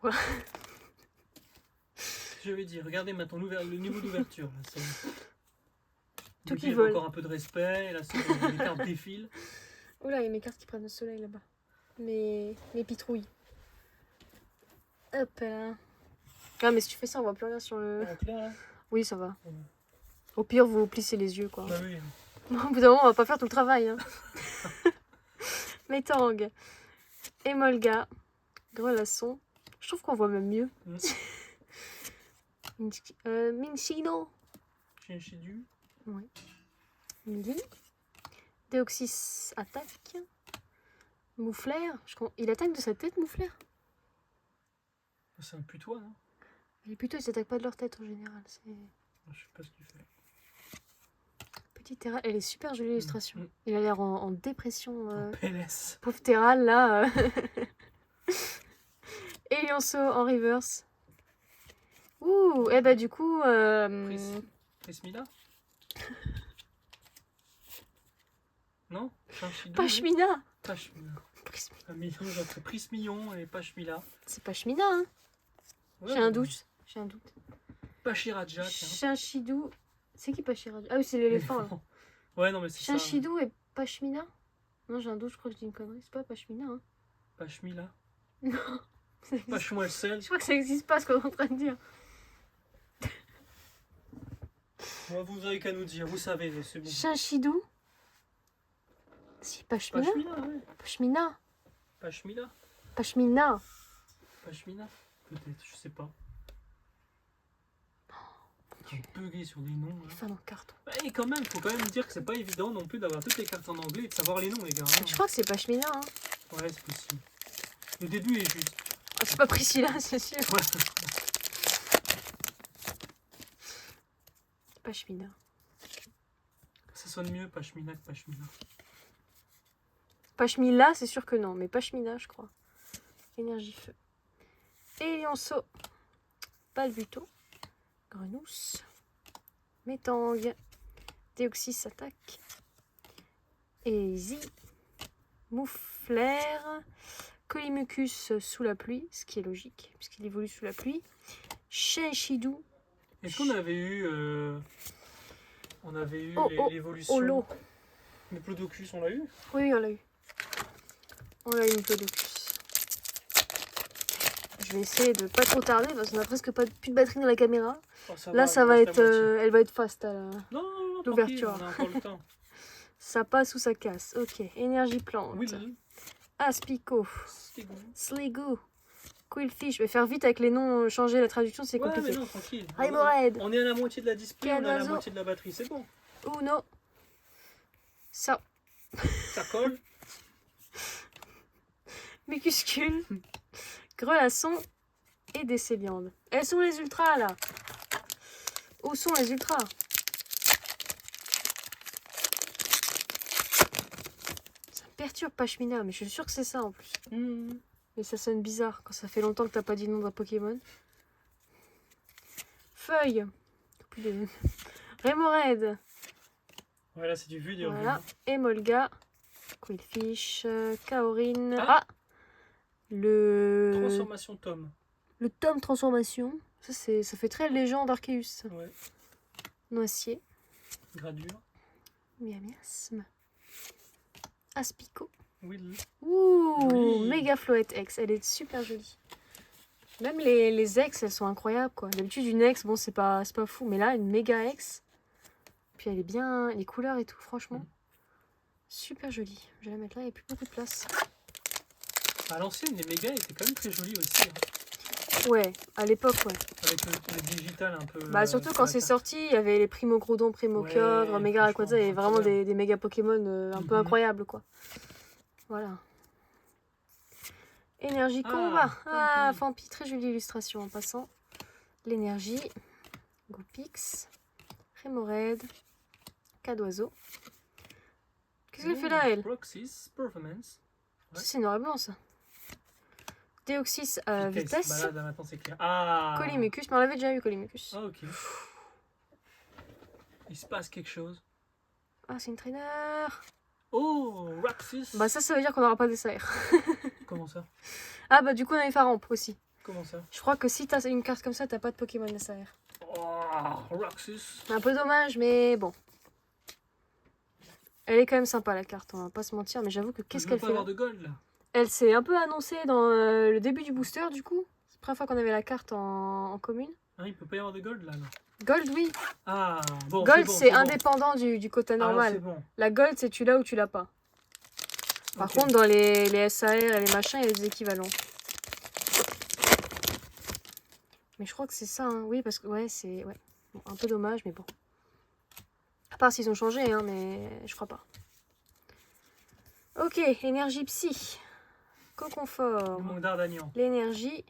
Voilà. Je vais dire, regardez maintenant le niveau d'ouverture. Là, Tout Guy qui avait vole. encore un peu de respect. Là, les cartes défilent. Oula, il y a mes cartes qui prennent le soleil là-bas. Mes pitrouilles. Hop là. Ah, mais si tu fais ça, on voit plus rien sur le. En clair, là. Oui, ça va. Ouais. Au pire, vous plissez les yeux, quoi. Bah oui. Au bout d'un moment, on va pas faire tout le travail. Hein. Metang. Emolga. Grelasson. Je trouve qu'on voit même mieux. Mm. Minchino. Chinchidu. Oui. Mili. Deoxys attaque. Mouflaire. Il attaque de sa tête, Mouflaire? C'est un putois, non? Les putos, ils s'attaquent pas de leur tête en général. Je sais pas ce qu'il fait. Petite Terral, elle est super jolie l'illustration. Il a l'air en dépression. En PLS. Pauvre Terral, là. Et Lionceau en reverse. Ouh, et bah du coup... Prismilla. Non? Pashmina. Pashmina. Un mélange entre Prismillon et Pashmilla. C'est Pashmina, hein. Ouais, J'ai un doute. J'ai un doute. Pachiraja, tiens. Chinchidou. C'est qui Pachiraja? Ah oui, c'est l'éléphant, là. Ouais, non, mais c'est ça. Chinchidou et Pashmina? Non, j'ai un doute, je crois que je dis une connerie. C'est pas Pashmina, hein. Pashmilla. Non. Pashmoel sel. Je crois que ça n'existe pas, ce qu'on est en train de dire. Ouais, vous n'avez qu'à nous dire, vous savez, c'est bon. Chinchidou. Si, Pashmina. Pashmilla, ouais. Pashmina. Pashmilla. Pashmina. Pashmina. Peut-être, je sais pas. J'ai bugué sur les noms. Il fait un carton. Et quand même, faut quand même dire que c'est pas évident non plus d'avoir toutes les cartes en anglais et de savoir les noms, les gars. Je crois que c'est Pashmina, hein. Ouais, c'est possible. Le début est juste. Ah, c'est pas Priscilla, c'est sûr. Ouais. Pashmina. Ça sonne mieux Pashmina que Pashmilla. Pashmilla, c'est sûr que non, mais Pashmina, je crois. Énergie feu. Et Lionceau. Balbuto. Grenousse. Métang. Déoxys attaque. Et Zi. Mouflaire. Colimucus sous la pluie, ce qui est logique, puisqu'il évolue sous la pluie. Chinchidou. Est-ce qu'on avait eu... l'évolution... Holo. Le Plodocus, on l'a eu? Oui, on l'a eu. On a eu une Plodocus. Je vais essayer de pas trop tarder parce qu'on a presque plus de batterie dans la caméra. Oh, ça là, va, ça va être, elle va être fast à non, l'ouverture. On a encore le temps. Ça passe ou ça casse. Ok, énergie plante. Oui. Aspico. Sligo. Quillfish. Je vais faire vite avec les noms, changer la traduction, c'est compliqué. Mais non, tranquille. Raimored. On est à la moitié de la display, on est à la moitié de la batterie, c'est bon. Uno. Ça. Ça colle. Mucuscule. Grelasson et des Céliandes. Elles sont les ultras là. Où sont les ultras? Ça me perturbe Pashmina, mais je suis sûre que c'est ça en plus. Mais ça sonne bizarre quand ça fait longtemps que t'as pas dit le nom d'un Pokémon. Feuille. Rémoraid. Voilà, c'est du vu, du voilà. Emolga. Quillfish. Kaorin. Le... Transformation tome. Le tome transformation. Ça fait très légende Arceus. Ouais. Noisier. Gradure. Miasme. Aspico. Will. Ouh, méga Floette X. Elle est super jolie. Même les ex, elles sont incroyables quoi. D'habitude une ex, bon c'est pas fou. Mais là, une méga ex. Puis elle est bien... Les couleurs et tout, franchement. Super jolie. Je vais la mettre là, il n'y a plus beaucoup de place. À l'ancienne, les mégas étaient quand même très jolis aussi. Hein. Ouais, à l'époque, ouais. Avec le digital un peu... Bah surtout quand c'est sorti, il y avait les Primo Groudon, Primo Kyogre, Méga Rayquaza, il y avait vraiment des méga Pokémon un peu incroyables, quoi. Voilà. Énergie combat. Fampi, très jolie illustration en passant. L'énergie. Goupix. Rémoraid. Cadoiseau. Qu'est-ce qu'elle fait là, elle? Roxys, Performance. Ouais. C'est noir et blanc, ça. Déoxys vitesse. Bah là, maintenant c'est clair. Colimucus, mais on l'avait déjà eu, Colimucus. Ok. Il se passe quelque chose. Ah, c'est une traîneur. Oh, Roxys. Bah ça veut dire qu'on n'aura pas des SAR. Comment ça? Ah bah du coup on a une Faramp aussi. Comment ça? Je crois que si t'as une carte comme ça, t'as pas de Pokémon SAR. Oh, Roxys. Un peu dommage, mais bon. Elle est quand même sympa la carte, on va pas se mentir, mais j'avoue que qu'est-ce qu'elle fait là de gold là. Elle s'est un peu annoncée dans le début du booster du coup. C'est la première fois qu'on avait la carte en commune. Ah, il peut pas y avoir de gold là, non? Gold, oui. Ah, bon. Gold, c'est indépendant du quota normal. Bon. La gold, c'est tu l'as ou tu l'as pas. Par contre, dans les SAR et les machins, il y a des équivalents. Mais je crois que c'est ça, hein. Oui, parce que ouais, c'est ouais. Bon, un peu dommage, mais bon. À part s'ils ont changé, hein, mais je crois pas. Ok, énergie psy. Co-confort. Le manque d'Ardagnan. L'énergie.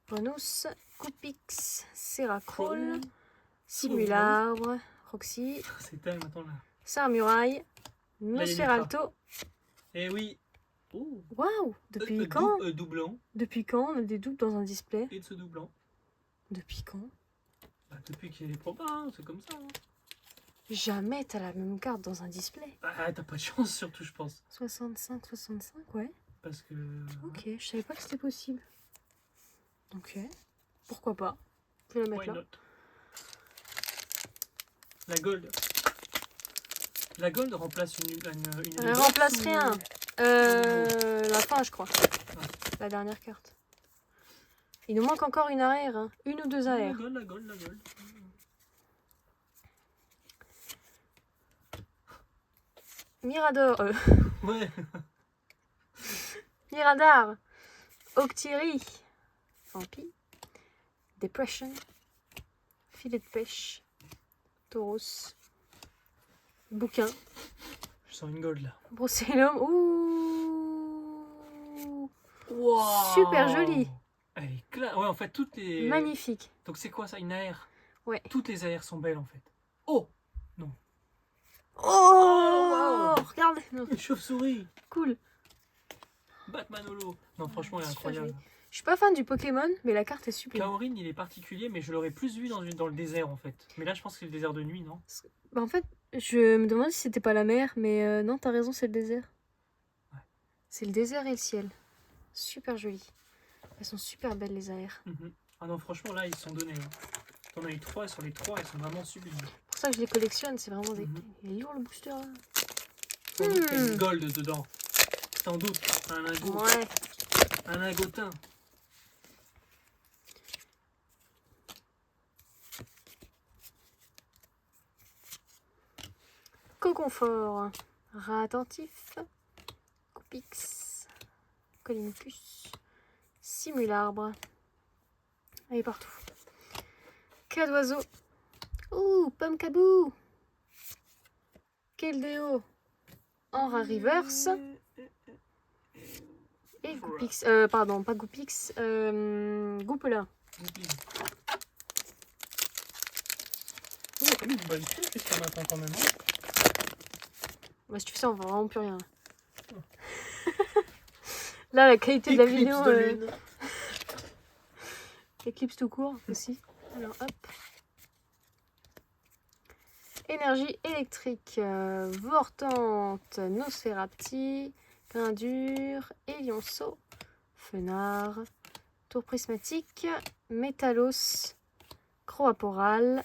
Bonus. Coupix. Seracrol. Simularbre. Roxy. C'est dingue maintenant là. Sarmuraille. Là, il y a Nosferalto. Eh oui. Oh. Waouh! Depuis quand? Doublant. Depuis quand on a des doubles dans un display? Et de ce doublant. Depuis quand? Bah, depuis qu'il y a les probas, hein, c'est comme ça. Hein. Jamais t'as la même carte dans un display. Bah, t'as pas de chance surtout, je pense. 65, 65, ouais. Parce que... Ok, je savais pas que c'était possible. Ok, pourquoi pas. Je vais la mettre Why là. not? La gold. La gold remplace une Elle remplace ou- rien. La fin, je crois. La dernière carte. Il nous manque encore une arrière. Hein. Une ou deux La arrières. gold, la gold, la gold. Mirador. Ouais. Miradar. Octiri. Vampi. Depression. Filet de pêche. Tauros. Bouquin. Je sens une gold là. Brocellum. Ouh. Wow. Super jolie. Elle est claire. Ouais, en fait, toutes les... Magnifique. Donc c'est quoi ça? Une AR? Ouais. Toutes les AR sont belles en fait. Oh. Non. Oh, wow. regardez. Non. Une chauve-souris. Cool. Batman Holo. Non, franchement, elle est Super incroyable. jolie. Je suis pas fan du Pokémon, mais la carte est super. Kaorin, il est particulier, mais je l'aurais plus vu dans le désert en fait. Mais là, je pense que c'est le désert de nuit, non? Bah, en fait, je me demande si c'était pas la mer, mais non, t'as raison, c'est le désert. Ouais. C'est le désert et le ciel. Super joli. Elles sont super belles les AR. Ah non, franchement, là, ils sont donnés. Hein. T'en as eu 3, sur les 3, ils sont vraiment sublimes. C'est pour ça que je les collectionne, c'est vraiment des... Il est lourd le booster là. Sans doute qu'il y a une gold dedans. Sans doute. Un lingot. Ouais. Un lingotin. Co-confort. Rat attentif. Coupix. Colimicus. Simularbre. Elle est partout. Cas d'oiseau. Ouh, pomme cabou. Keldeo. En rare reverse. Et Goupix. Pardon, pas Goupix. Goupelin. Il y a quand même une bonne pioche jusqu'à maintenant quand même. Hein. Bah, si tu fais ça, on voit vraiment plus rien. Là, la qualité de la Éclipse vidéo. de lune. Éclipse tout court aussi. Alors hop. Énergie électrique. Vortante. Nosferati. Grindur. Elionceau. Fenard. Tour prismatique. Métalos. Croaporal.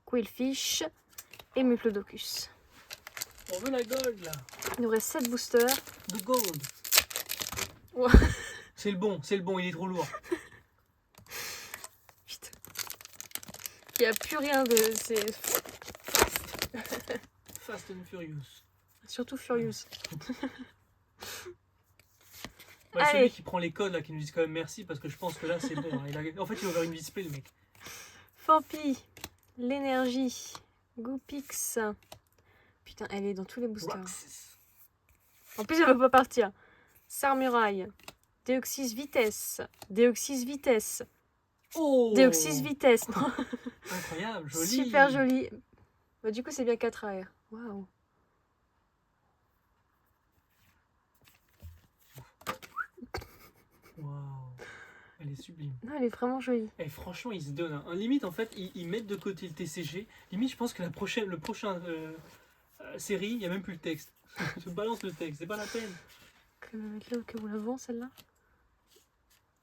Quillfish. Et Muplodocus. On veut la gold là. Il nous reste 7 boosters. The gold. Ouais. C'est le bon, il est trop lourd. Putain. Il n'y a plus rien de... C'est Fast and Furious. surtout Furious. Ouais, Allez. celui qui prend les codes là, qui nous disent quand même merci parce que je pense que là c'est bon. Hein. En fait, il a ouvert une display le mec. Fampi. L'énergie. Goupix. Putain, elle est dans tous les boosters. Roxas. En plus, elle veut pas partir. Sarmuraille. Déoxys vitesse. Déoxys vitesse. Oh. Déoxys vitesse. Non. Incroyable, joli. Super joli. Bah, du coup, c'est bien 4 AR. Waouh. Waouh. Elle est sublime. Non, elle est vraiment jolie. Et franchement, ils se donnent. Hein. Limite, en fait, ils mettent de côté le TCG. Limite, je pense que le prochain série, il n'y a même plus le texte. Je balance le texte, c'est pas la peine. Je vais mettre là au cas où l'avant, celle-là.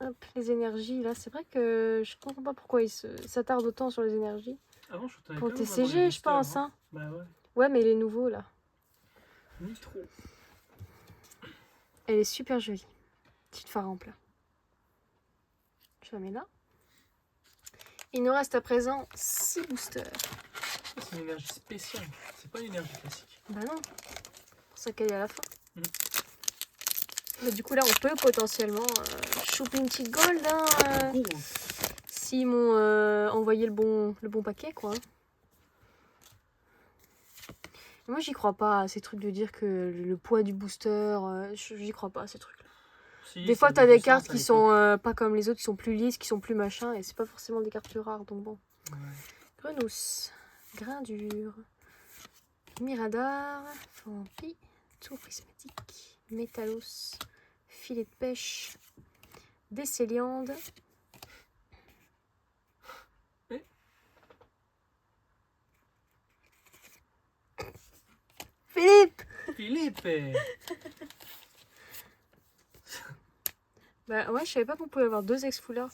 Hop, les énergies, là. C'est vrai que je comprends pas pourquoi ils s'attardent autant sur les énergies. Avant, je t'avais Pour quand le même avoir TCG, des je pense. boosters, Hein. Bah ouais. Ouais, mais les nouveaux, là. Ni trop. Elle est super jolie. Petite phare en plat. Je la mets là. Il nous reste à présent 6 boosters. C'est une énergie spéciale. C'est pas une énergie classique. Bah non. C'est pour ça qu'elle est à la fin. Mm. Mais du coup, là, on peut potentiellement choper une petite gold. Hein, Oh. s'ils m'ont envoyé le bon paquet, quoi. Moi, j'y crois pas à ces trucs de dire que le poids du booster, j'y crois pas à ces trucs-là. Si, Des ça fois, t'as avait des du cartes sens à qui l'époque. sont pas comme les autres, qui sont plus lisses, qui sont plus machin, et c'est pas forcément des cartes plus rares, donc bon. Ouais. Grenousse, grain dur, Miradar, Fampi, tour prismatique, Métalos, filet de pêche, Décéliande. Eh. Philippe! Philippe Bah ouais, je savais pas qu'on pouvait avoir 2 ex full art.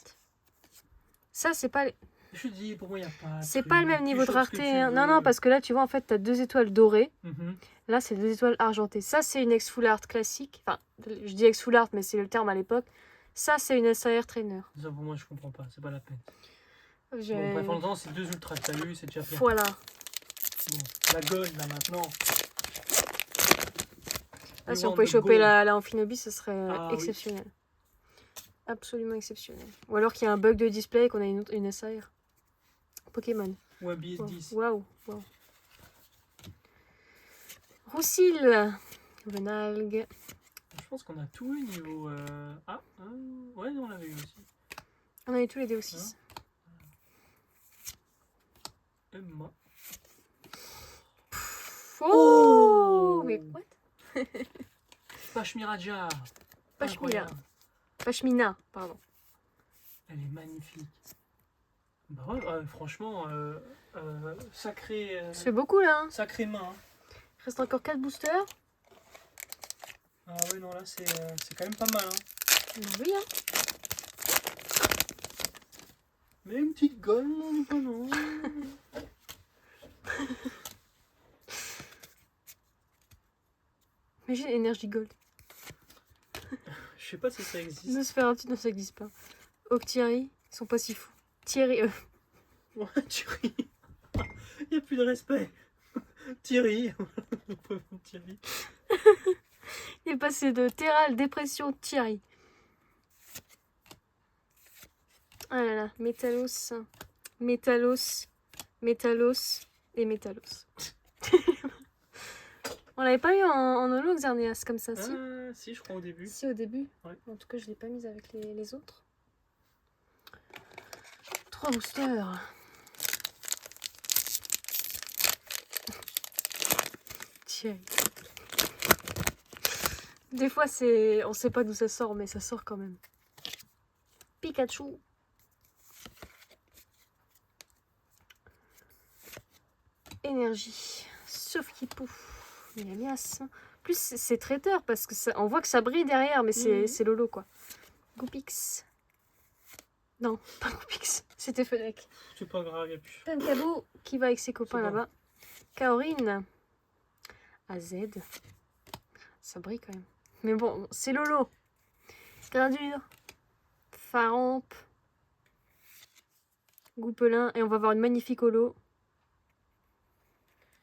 Ça, c'est pas, Je dis, pour moi, il n'y a pas. c'est truc. pas le même Tu niveau de chopes ce que rareté. tu Hein. Non, veux. non, parce que là, tu vois, en fait, t'as 2 étoiles dorées. Mhm. Là, c'est 2 étoiles argentées. Ça, c'est une ex full art classique. Enfin, je dis ex full art, mais c'est le terme à l'époque. Ça, c'est une SAR trainer. Ça, pour moi, je comprends pas. C'est pas la peine. J'ai- Bon, bref, en temps, c'est 2 ultra que t'as eu, c'est déjà bien. Voilà. Bon, la gold, là, maintenant. Ah, We si on want pouvait the choper gold. la Amphinobi, ce serait Ah, oui. exceptionnel. Absolument exceptionnel. Ou alors qu'il y a un bug de display et qu'on a une SAR. Pokémon. Ou un BS10. Waouh. Waouh. Roussil. Venalgue. Je pense qu'on a tout eu niveau. Ah, ouais, on l'avait eu aussi. On a eu tous les DO6. Emma. Oh, mais what? Pashmiraja. Pashmina. Incroyable. Pashmina, pardon. Elle est magnifique. Bah ouais, franchement, sacré. C'est beaucoup là. Hein. Sacré main. Hein. Il reste encore 4 boosters. Ah ouais, non, là, c'est quand même pas mal. Hein. Oui, hein. Mais une petite gomme, non, pas non. Imagine Energy Gold. Je sais pas si ça existe. Nosferatu, non, ça existe pas. Octierry, ils sont pas si fous. Thierry, Ouais, Thierry. Il n'y a plus de respect. Thierry. Thierry. il est passé de Terral, dépression, Thierry. Ah là là, Métalos, Métalos, Métalos et Métalos. On l'avait pas eu en holo Xerneas comme ça, si? Ah, si, je crois au début. Si, au début. Ouais. En tout cas, je l'ai pas mise avec les autres. 3 boosters. Thierry. Des fois, on sait pas d'où ça sort, mais ça sort quand même. Pikachu. Énergie. Sauf qu'il pouf. Miamias. Plus c'est traiteur parce que on voit que ça brille derrière, mais c'est Lolo quoi. Goupix. Non, pas Goupix. C'était Fenech. C'est pas grave, y'a plus. Pancabo qui va avec ses copains C'est bon. là-bas. Kaorine. AZ. Ça brille quand même. Mais bon, c'est Lolo. Gradure. Faramp. Goupelin. Et on va avoir une magnifique holo.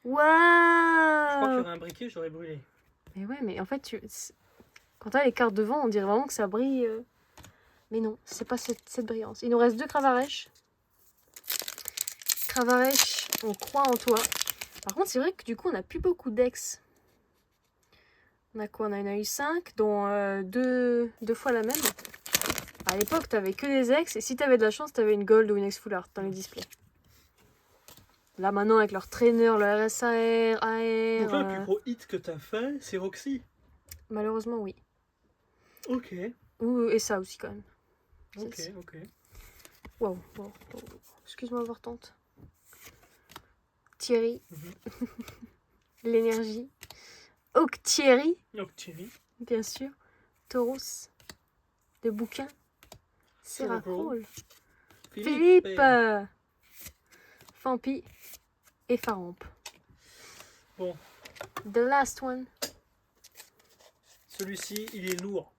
Je crois qu'il y Waouh! aurait un briquet, j'aurais brûlé. Mais ouais, mais en fait, quand t'as les cartes devant, on dirait vraiment que ça brille. Mais non, c'est pas cette brillance. Il nous reste 2 Cravarèches. Cravarèche, on croit en toi. Par contre, c'est vrai que du coup, on n'a plus beaucoup d'ex. On a quoi? On en a eu 5, dont 2 fois la même. À l'époque, t'avais que des ex, et si t'avais de la chance, t'avais une gold ou une ex full art dans les displays. Là, maintenant, avec leur trainer, leur RSAR, AR... Donc là, le plus gros hit que t'as fait, c'est Roxy. Malheureusement, oui. Ok, Et ça aussi, quand même. ok, C'est- ok. Wow, wow, wow. Excuse-moi, avortante. Thierry. L'énergie. Octierry, Donc Thierry. bien sûr. Tauros. Le bouquin. Seracrol. Philippe. Fampi. Et Faramp. Bon, The last one. celui-ci, il est lourd.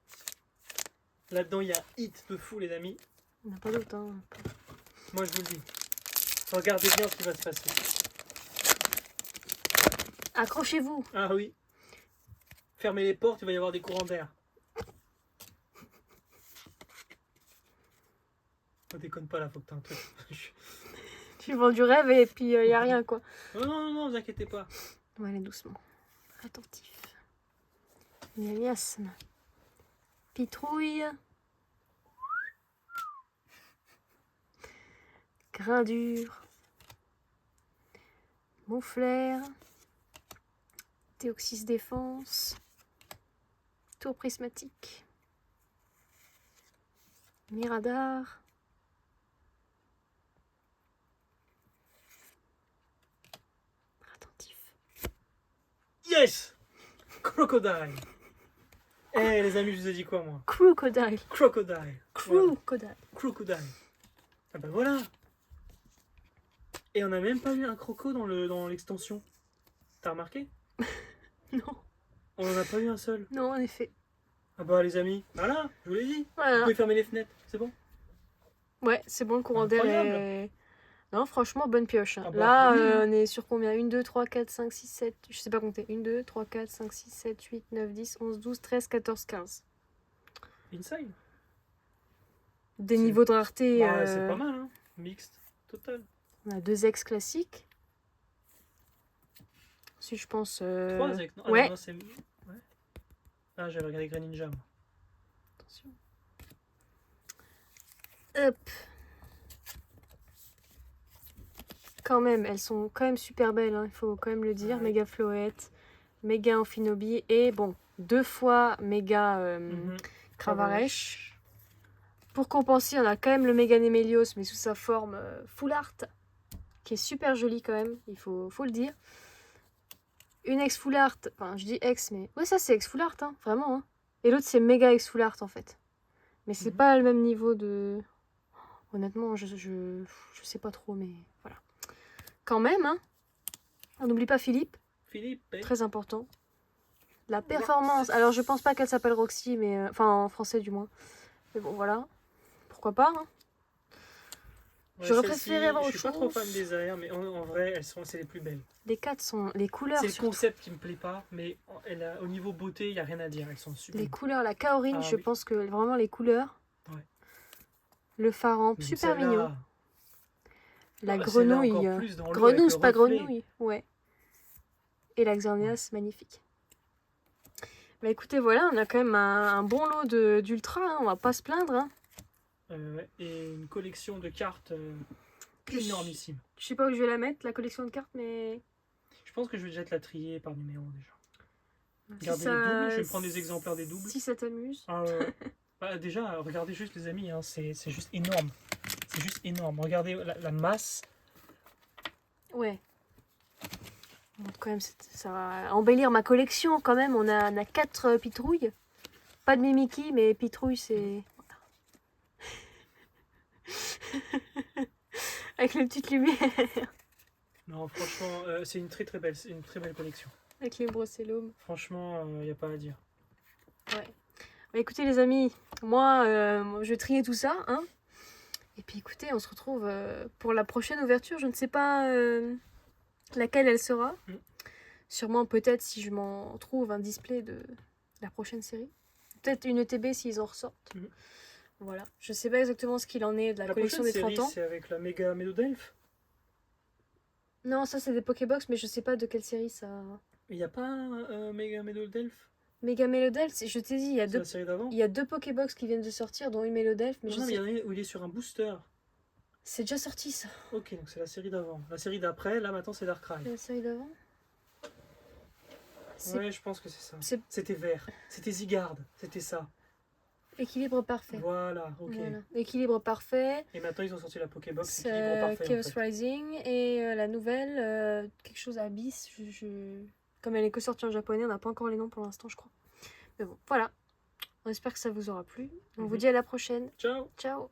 Là-dedans, il y a un hit de fou, les amis. On n'a pas d'autre, hein. Moi, je vous le dis. Regardez bien ce qui va se passer. Accrochez-vous. Ah oui. Fermez les portes, il va y avoir des courants d'air. déconne pas là, faut que t'aies un truc. Tu vends du rêve et puis il y a rien quoi. Non, non, non, vous inquiétez pas. On va aller doucement. Attentif. Miasme. Pitrouille. Grain dur. Moufleur. Théoxys défense. Tour prismatique. Miradar. Attentif. Yes! Crocodile. Eh les amis, je vous ai dit quoi moi? Crocodile. Crocodile. Crocodile. Crocodile. Ah bah voilà. Et on n'a même pas eu un croco dans l'extension. T'as remarqué? Non. On n'en a pas eu un seul. Non, en effet. Ah bah les amis, voilà, je vous l'ai dit. Vous Voilà. pouvez fermer les fenêtres, c'est bon? Ouais, c'est bon, le courant d'air Incroyable. est... Non, franchement, bonne pioche. Ah bah, Là, oui, hein. on est sur combien? 1, 2, 3, 4, 5, 6, 7... Je sais pas compter. 1, 2, 3, 4, 5, 6, 7, 8, 9, 10, 11, 12, 13, 14, 15. Inside. Des C'est- niveaux de rareté... Bah, c'est pas mal, hein. Mixte, total. On a 2 ex classiques. Ensuite, je pense... 3 ex, non? Ah, ouais. non, non, c'est... Ouais. Ah, j'avais regardé Greninja, moi. Attention. Hop. Quand même, elles sont quand même super belles, hein, il faut quand même le dire. Ouais. Méga Floette, méga Amphinobi et bon, 2 fois méga Mhm. Cravarèche. Pour compenser, on a quand même le méga Némélios, mais sous sa forme full art, qui est super joli quand même, il faut le dire. Une ex full art, enfin je dis ex, mais ouais, ça c'est ex full art, hein, vraiment. Hein. Et l'autre c'est méga ex full art en fait. Mais c'est Mhm. pas le même niveau de. Honnêtement, je sais pas trop, mais voilà. Quand même, hein. On n'oublie pas Philippe, Philippe, eh. très important. La performance. Alors je pense pas qu'elle s'appelle Roxy, mais enfin en français du moins. Mais bon voilà, pourquoi pas. Hein. Ouais, J'aurais celle-ci, préféré avoir je autre suis pas trop fan chose. des airs, mais en vrai, c'est les plus belles. Les 4 sont les couleurs. C'est le surtout. concept qui me plaît pas, mais au niveau beauté, il n'y a rien à dire. Elles sont super. Les couleurs, la Kaorin, Ah je oui. pense que vraiment les couleurs. Ouais. Le Pharamp, Même super celle-là. mignon. La Ah, celle-là grenouille. encore plus dans l'eau Grenouille, avec c'est le pas reflet. grenouille. Ouais. Et la Xerneas, magnifique. Bah écoutez, voilà, on a quand même un bon lot d'ultra, hein, on va pas se plaindre. Hein. Et une collection de cartes énormissime. Je sais pas où je vais la mettre, la collection de cartes, mais... Je pense que je vais déjà te la trier par numéro déjà. Si Regardez ça- les doubles, je vais prendre des exemplaires des doubles. Si ça t'amuse. Ah, bah, déjà, regardez juste les amis, hein, c'est juste énorme. C'est juste énorme. Regardez la masse. Ouais. Bon, quand même, ça va embellir ma collection quand même. On a 4 pitrouilles. Pas de Mimiki, mais pitrouille, c'est... Avec les petites lumières. Non, franchement, c'est une très belle collection. Avec les brocellums. Franchement, il n'y a pas à dire. Ouais. Bah, écoutez les amis, moi je vais trier tout ça. Hein. Et puis écoutez, on se retrouve pour la prochaine ouverture. Je ne sais pas laquelle elle sera. Mm. Sûrement peut-être si je m'en trouve un display de la prochaine série. Peut-être une ETB s'ils en ressortent. Mm. Voilà. Je sais pas exactement ce qu'il en est de la collection prochaine des 30 série, ans. c'est avec la méga Mélodelph. Non, ça c'est des Pokébox, mais je sais pas de quelle série ça... Il n'y a pas un méga Mélodelph? Mega Melodel, je t'ai dit, il y a C'est deux... la série d'avant? Il y a 2 Pokébox qui viennent de sortir, dont une Melodelph, mais Non, je non, mais sais... il y en a une où il est sur un booster. C'est déjà sorti ça. Ok, donc c'est la série d'avant. La série d'après, là maintenant c'est Darkrai. La série d'avant. C'est Ouais, je pense que c'est ça. c'est C'était vert. C'était Zygarde. C'était ça. équilibre parfait. Voilà, ok. Voilà. Équilibre parfait. Et maintenant ils ont sorti la Pokébox C'est équilibre parfait. En Chaos fait. Rising et la nouvelle, quelque chose Abyss. Comme elle est que sortie en japonais, on n'a pas encore les noms pour l'instant, je crois. Mais bon, voilà. On espère que ça vous aura plu. On vous Mhm. dit à la prochaine. Ciao! Ciao!